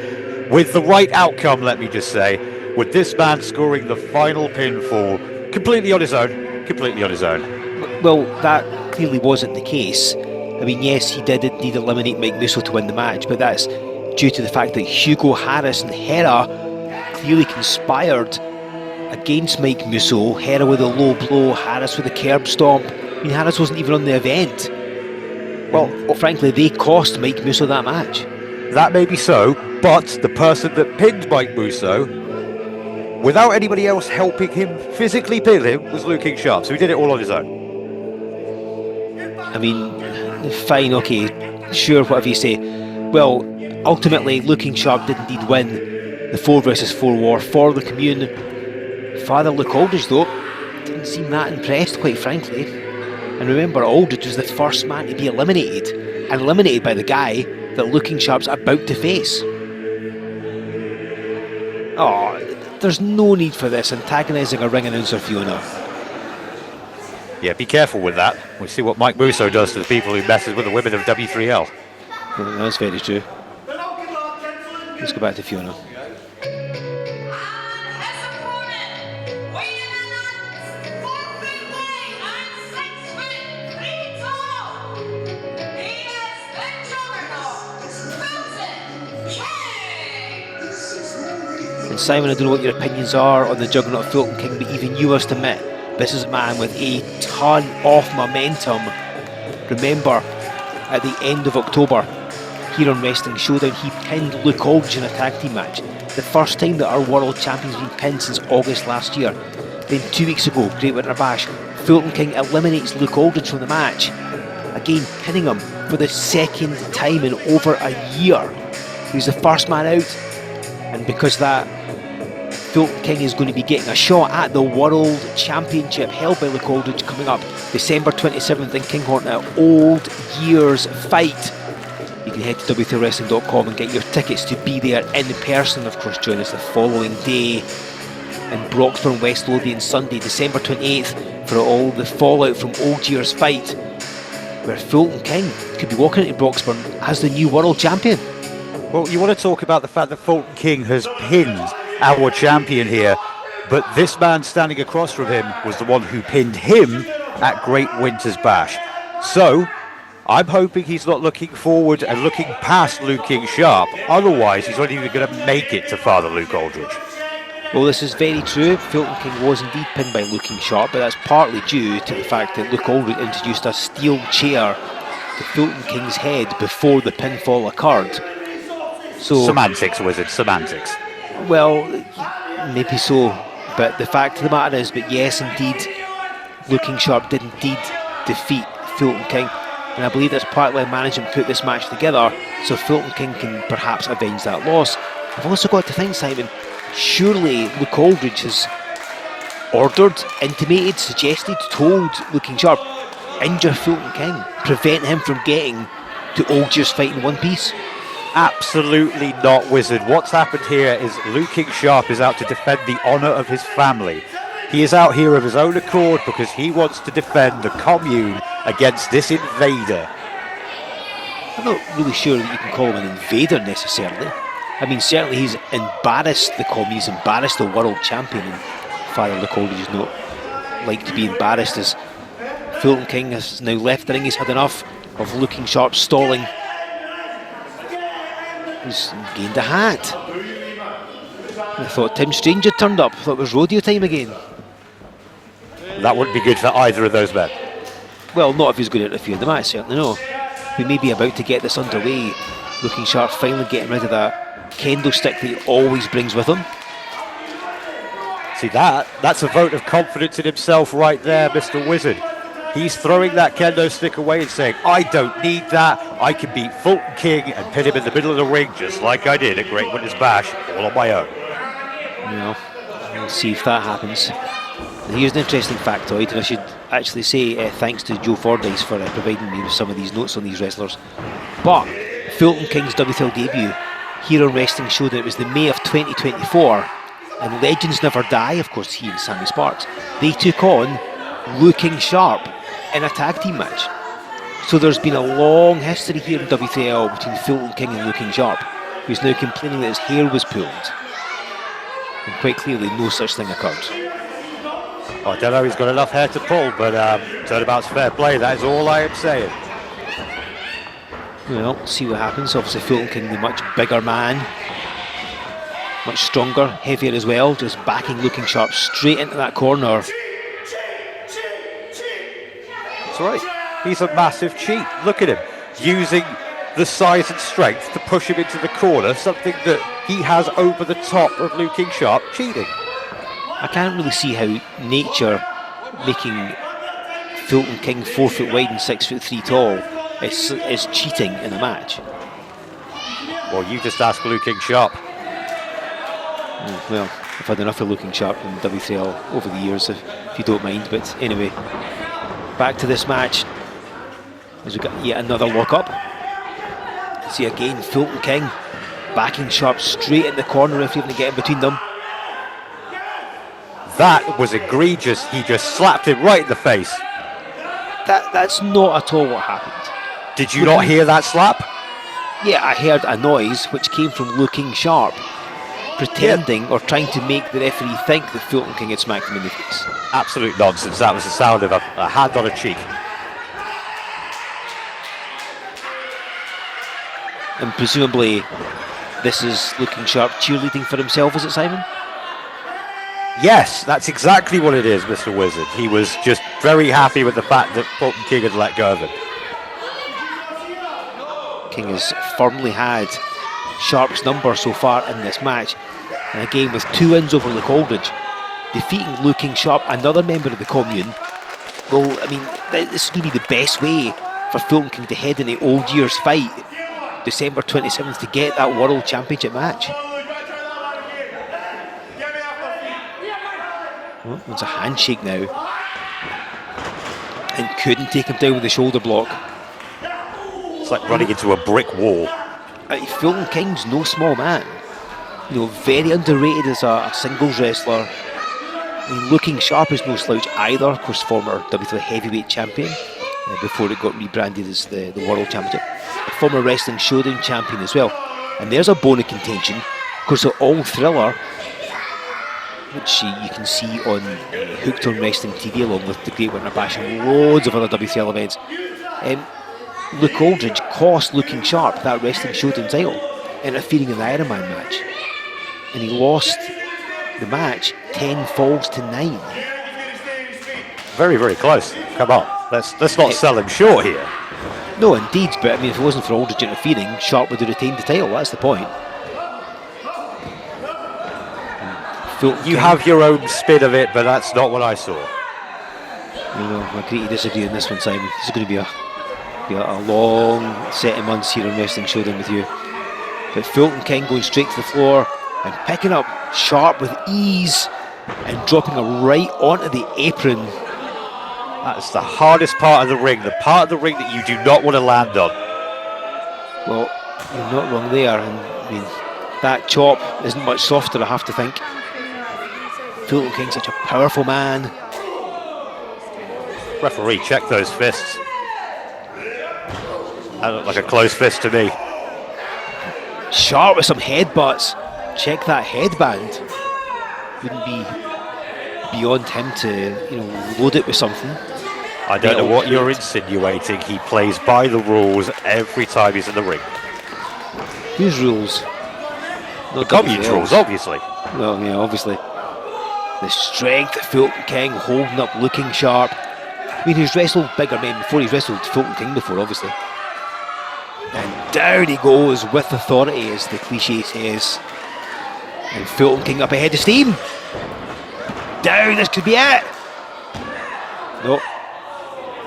with the right outcome, let me just say, with this man scoring the final pinfall completely on his own. Well, that clearly wasn't the case. I mean, yes, he did indeed eliminate Mike Musso to win the match, but that's due to the fact that Hugo, Harris and Hera clearly conspired against Mike Musso. Hera with a low blow, Harris with a curb stomp. I mean, Harris wasn't even on the event. Well, frankly, they cost Mike Musso that match. That may be so, but the person that pinned Mike Musso, without anybody else helping him physically pin him, was Luke King Sharp, so he did it all on his own. I mean, fine, okay, sure, whatever you say. Well, ultimately, Luke King Sharp did indeed win the 4 vs 4 war for the commune. Father Luke Aldridge, though, didn't seem that impressed, quite frankly. And remember, Aldridge was the first man to be eliminated, and eliminated by the guy that Luke King Sharp's about to face. Oh, there's no need for this, antagonising a ring announcer, Fiona. Yeah, be careful with that. We'll see what Mike Musso does to the people who messes with the women of W3L. Well, that's very true. Let's go back to Fiona. And his And Simon, I don't know what your opinions are on the juggernaut Fulton King, but even you must admit, this is a man with a ton of momentum. Remember, at the end of October, here on Wrestling Showdown, he pinned Luke Aldridge in a tag team match. The first time that our world champion's been pinned since August last year. Then 2 weeks ago, Great Winter Bash, Fulton King eliminates Luke Aldridge from the match. Again, pinning him for the second time in over a year. He's the first man out. And because of that, Fulton King is going to be getting a shot at the World Championship held by Luke Aldridge coming up December 27th in Kinghorn at Old Year's Fight. You can head to W3Wrestling.com and get your tickets to be there in person. Of course, join us the following day in Broxburn, West Lothian, Sunday, December 28th for all the fallout from Old Year's Fight, where Fulton King could be walking into Broxburn as the new world champion. Well, you want to talk about the fact that Fulton King has pinned our champion here, but this man standing across from him was the one who pinned him at Great Winter's Bash. So, I'm hoping he's not looking forward and looking past Luke King Sharp, otherwise he's not even going to make it to Father Luke Aldridge. Well, this is very true. Fulton King was indeed pinned by Luke King Sharp, but that's partly due to the fact that Luke Aldridge introduced a steel chair to Fulton King's head before the pinfall occurred. So, semantics, Wizard, semantics. Well, maybe so, but the fact of the matter is, but yes, indeed, Luke King Sharp did indeed defeat Fulton King, and I believe that's partly why management put this match together, so Fulton King can perhaps avenge that loss. I've also got to think, Simon, surely Luke Aldridge has ordered, intimated, suggested, told Luke King Sharp, injure Fulton King, prevent him from getting to Old Year's Fight in one piece. Absolutely not, Wizard. What's happened here is Luke King Sharp is out to defend the honour of his family. He is out here of his own accord because he wants to defend the commune against this invader. I'm not really sure that you can call him an invader necessarily. I mean, certainly he's embarrassed the commune, he's embarrassed the world champion, and Father Luke Aldridge does not like to be embarrassed, as Fulton King has now left the ring. He's had enough of Luke King Sharp stalling. He's gained a hat. I thought Tim Strange had turned up. I thought it was rodeo time again. That wouldn't be good for either of those men. Well, not if he's going to interfere in the match, certainly no. We may be about to get this underway. Luke King Sharp finally getting rid of that kendo stick that he always brings with him. See, that's a vote of confidence in himself right there, Mr. Wizard. He's throwing that kendo stick away and saying, I don't need that. I can beat Fulton King and pin him in the middle of the ring just like I did at Great Winter's Bash, all on my own. Well, we'll see if that happens. Here's an interesting factoid, and I should actually say thanks to Joe Fordyce for providing me with some of these notes on these wrestlers. But Fulton King's W3L debut here on Wrestling Showdown, it was the May of 2024, and Legends Never Die, of course he and Sammy Sparks, they took on Luke King Sharp in a tag team match. So there's been a long history here in W3L between Fulton King and Luke King Sharp, who's now complaining that his hair was pulled. And quite clearly no such thing occurred. I don't know, he's got enough hair to pull, but turnabout's fair play, that is all I am saying. Well, see what happens. Obviously Fulton King, the much bigger man, much stronger, heavier as well, just backing Luke King Sharp straight into that corner. That's right, he's a massive cheat. Look at him, using the size and strength to push him into the corner, something that he has over the top of Luke King Sharp cheating. I can't really see how nature making Fulton King 4 foot wide and 6'3" tall is cheating in a match. Well, you just ask Luke King Sharp. Well, I've had enough of Luke King Sharp in W3L over the years, if you don't mind. But anyway, back to this match. As we got yet another lock-up. See again, Fulton King backing Sharp straight in the corner if you want to get in between them. That was egregious. He just slapped him right in the face. That's not at all what happened. Did you not hear that slap? Yeah, I heard a noise which came from Luke King Sharp pretending or trying to make the referee think that Fulton King had smacked him in the face. Absolute nonsense. That was the sound of a hand on a cheek. And presumably this is Looking Sharp cheerleading for himself, is it, Simon? Yes, that's exactly what it is, Mr. Wizard. He was just very happy with the fact that Fulton King had let go of him. King has firmly had Sharp's number so far in this match, and again with 2 wins over Luke Aldridge, defeating Looking Sharp, another member of the commune. Well, I mean, this is going to be the best way for Fulton King to head in the Old Year's fight, December 27th, to get that World Championship match. Well, it's a handshake now, and couldn't take him down with the shoulder block. It's like running into a brick wall. Fulton King's no small man. You know, very underrated as a singles wrestler. I mean, Looking Sharp is no slouch either. Of course, former W3L heavyweight champion before it got rebranded as the World Championship. A former Wrestling Showdown champion as well. And there's a bone of contention. Of course, the All Thriller, which you can see on Hooked on Wrestling TV along with the Great Winter Bash and loads of other W3L events. Luke Aldridge cost Looking Sharp that Wrestling Showdown title, interfering in the Iron Man match. And he lost the match 10 falls to 9. Very, very close. Come on, let's not sell him short here. No, indeed, but I mean, if it wasn't for Aldridge interfering, Sharp would have retained the title. That's the point. You have your own spin of it, but that's not what I saw. You know, I agree to disagree on this one, Simon. This is going to be a long set of months here on Wrestling Showdown with you. But Fulton King going straight to the floor and picking up Sharp with ease and dropping her right onto the apron. That's the hardest part of the ring, the part of the ring that you do not want to land on. Well, you're not wrong there, and I mean, that chop isn't much softer, I have to think. Fulton King's such a powerful man. Referee, check those fists. That looked like a closed fist to me. Sharp with some headbutts. Check that headband. Wouldn't be beyond him to, you know, load it with something. I don't know what you're insinuating. He plays by the rules every time he's in the ring. Whose rules? The commune's rules, obviously. Well, yeah, obviously. The strength of Fulton King holding up, Looking Sharp. I mean, he's wrestled bigger men before. He's wrestled Fulton King before, obviously. And down he goes with authority, as the cliche says. And Fulton King up ahead of steam. Down, this could be it. No.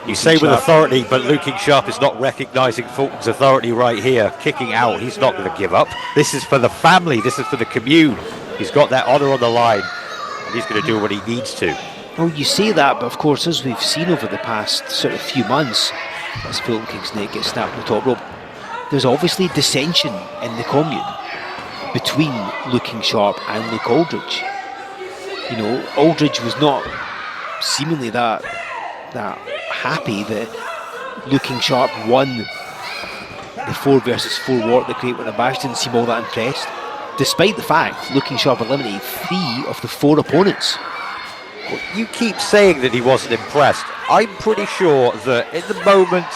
You say with authority, but Looking Sharp is not recognising Fulton's authority right here. Kicking out, he's not going to give up. This is for the family, this is for the commune. He's got that honour on the line, and he's going to do what he needs to. Well, you say that, but of course, as we've seen over the past sort of few months, as Fulton King's neck gets snapped on the top rope, there's obviously dissension in the commune between Looking Sharp and Luke Aldridge. You know, Aldridge was not seemingly that happy that Looking Sharp won the 4 versus 4 war at the Great Winter Bash. Didn't seem all that impressed, despite the fact Looking Sharp eliminated 3 of the 4 opponents. Well, you keep saying that he wasn't impressed. I'm pretty sure that in the moment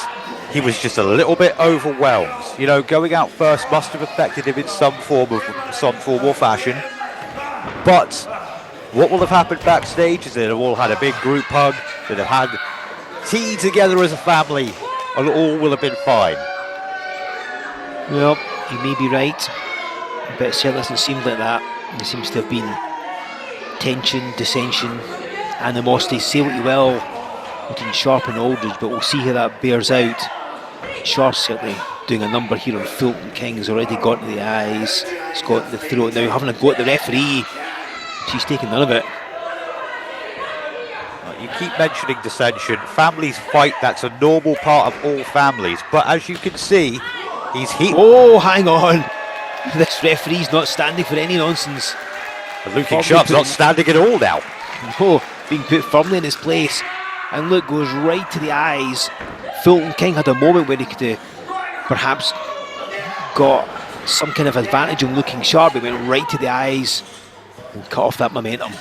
he was just a little bit overwhelmed. You know, going out first must have affected him in some form or fashion. But what will have happened backstage is they'd have all had a big group hug, they'd have had tea together as a family, and all will have been fine. Well, you may be right, but it certainly doesn't seem like that. There seems to have been tension, dissension, animosity, say what you will, between Sharp and Aldridge, but we'll see how that bears out. Sharp's certainly doing a number here on Fulton King. He's already got to the eyes, he's got the throat, now having a go at the referee. She's taking none of it. You keep mentioning dissension. Families fight, that's a normal part of all families, but as you can see, he's Oh, hang on. This referee's not standing for any nonsense. And Looking Sharp's not standing at all now. No, being put firmly in his place. And look, goes right to the eyes. Fulton King had a moment where he could have perhaps got some kind of advantage on Looking Sharp. He went right to the eyes and cut off that momentum.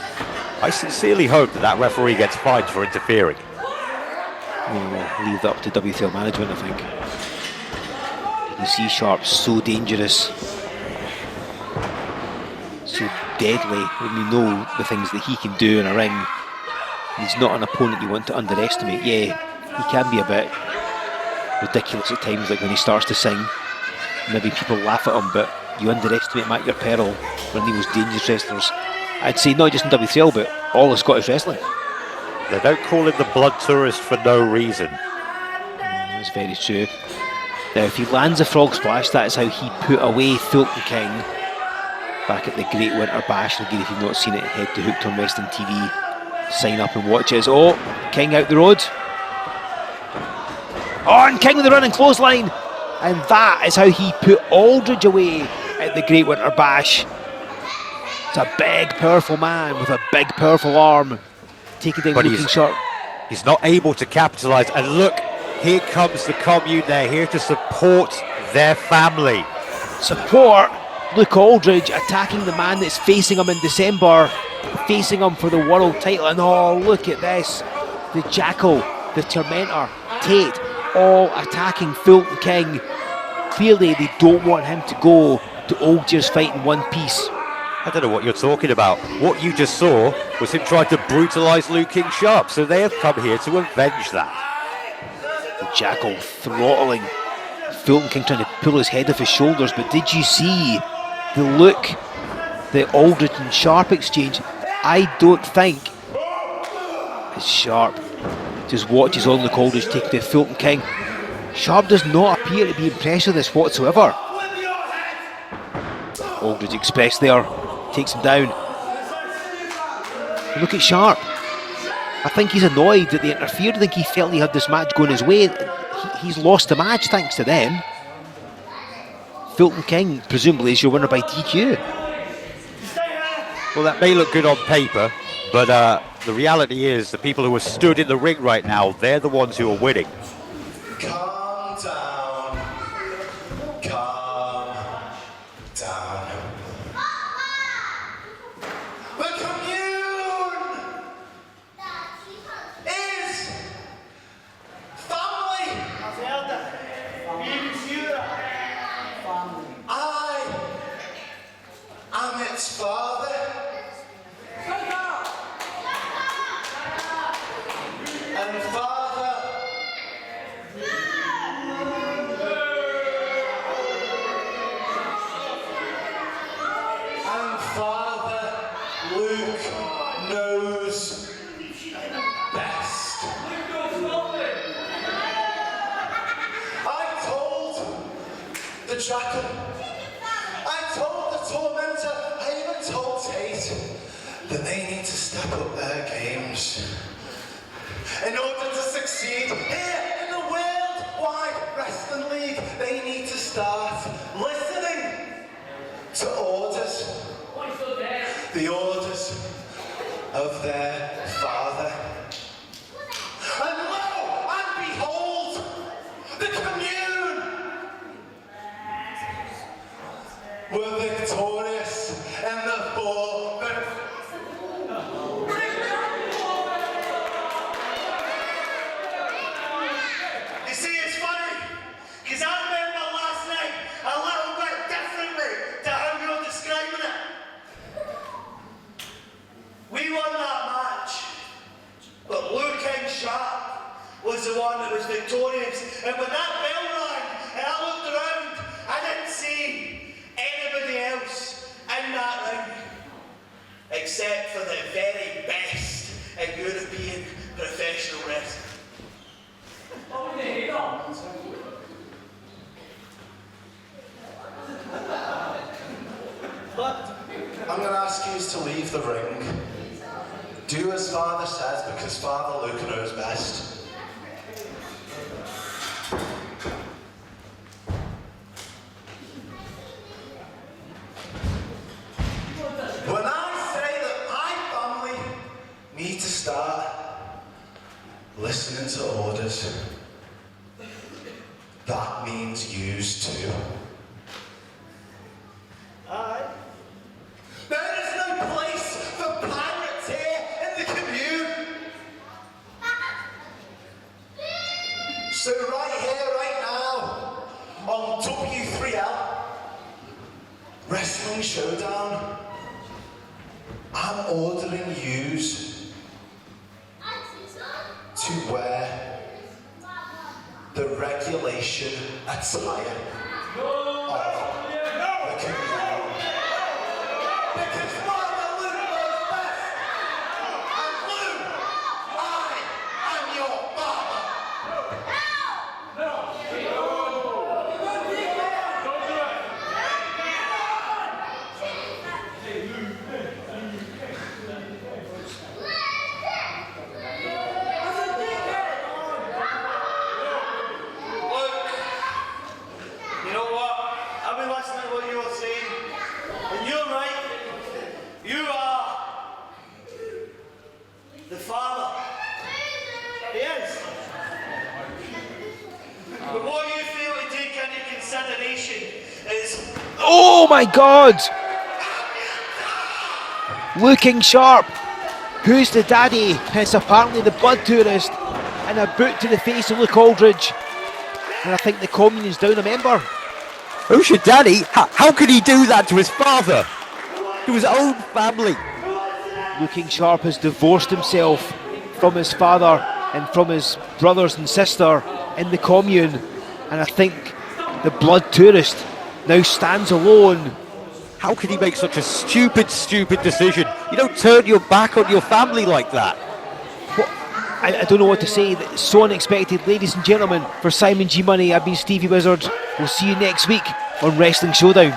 I sincerely hope that referee gets fined for interfering. We'll leave that up to W3L management, I think. You can see Sharp so dangerous. deadly when we know the things that he can do in a ring. He's not an opponent you want to underestimate. Yeah, he can be a bit ridiculous at times, like when he starts to sing. Maybe people laugh at him, but you underestimate him at your peril. One of the most dangerous wrestlers, I'd say, not just in W3L, but all of Scottish wrestling. They don't call him the blood tourist for no reason. That's very true. Now, if he lands a frog splash, that is how he put away Fulton King back at the Great Winter Bash. Again, if you've not seen it, head to Hooked on Wrestling TV, sign up and watch it. Oh, King out the road. Oh, and King with the running clothesline. And that is how he put Aldridge away at the Great Winter Bash. It's a big, powerful man with a big, powerful arm, taking down Looking Sharp. He's not able to capitalise. And look, here comes the commune. They're here to support their family. Support Luke Aldridge attacking the man that's facing him in December, facing him for the world title. And oh, look at this. The Jackal, the Tormentor, Tate, all attacking Fulton King. Clearly they don't want him to go to Aldridge's fight in one piece. I don't know what you're talking about. What you just saw was him trying to brutalise Luke King Sharp, so they have come here to avenge that. The Jackal throttling Fulton King, trying to pull his head off his shoulders, but did you see the look that Aldridge and Sharp exchange? I don't think it's Sharp just watches on Luke Aldridge take to Fulton King. Sharp does not appear to be impressed with this whatsoever. Aldridge Express there, takes him down. And look at Sharp. I think he's annoyed that they interfered. I think he felt he had this match going his way. He's lost the match thanks to them. Fulton King, presumably, is your winner by DQ. Well, that may look good on paper, but the reality is the people who are stood in the ring right now, they're the ones who are winning. Calm down. Calm down. The commune is family. I am its father. And father. And Father Luke knows best. I told the Jackal, I told the Tormentor, I even told Tate that they need to step up their games in order to succeed here in the Worldwide Wrestling League. They need to start listening to orders, the orders of their father. And lo and behold, the commune were victorious in the four. You see, it's funny, because I remember last night a little bit differently to how you're describing it. We won that match, but Luke King Sharp was the one that was victorious. And when that bell rang and I looked around, I didn't see anybody else in that ring, except for the very best in European professional wrestling. I'm going to ask you to leave the ring. Do as Father says, because Father Luke knows best. When I say that my family need to start listening to orders, that means yous too. Aye. There is no place for pirates here in the commune. So right here, right now, on W3L, Wrestling Showdown, I'm ordering yous to wear the regulation attire of the community. Because Father Luke knows best. And Luke, I am your father. Look, you know what? I've been listening to what you were saying, and you're right. You are the father. He is. But what you fail to take into consideration is Oh my God! Looking sharp. Who's the daddy? It's apparently the blood tourist, and a boot to the face of Luke Aldridge. And I think the communion's down a member. Who's your daddy? How could he do that to his father? To his own family? Looking Sharp has divorced himself from his father and from his brothers and sister in the commune, and I think the blood tourist now stands alone. How could he make such a stupid decision? You don't turn your back on your family like that. I don't know what to say. It's so unexpected. Ladies and gentlemen, for Simon G Money, I've been Stevie Wizard. We'll see you next week on Wrestling Showdown.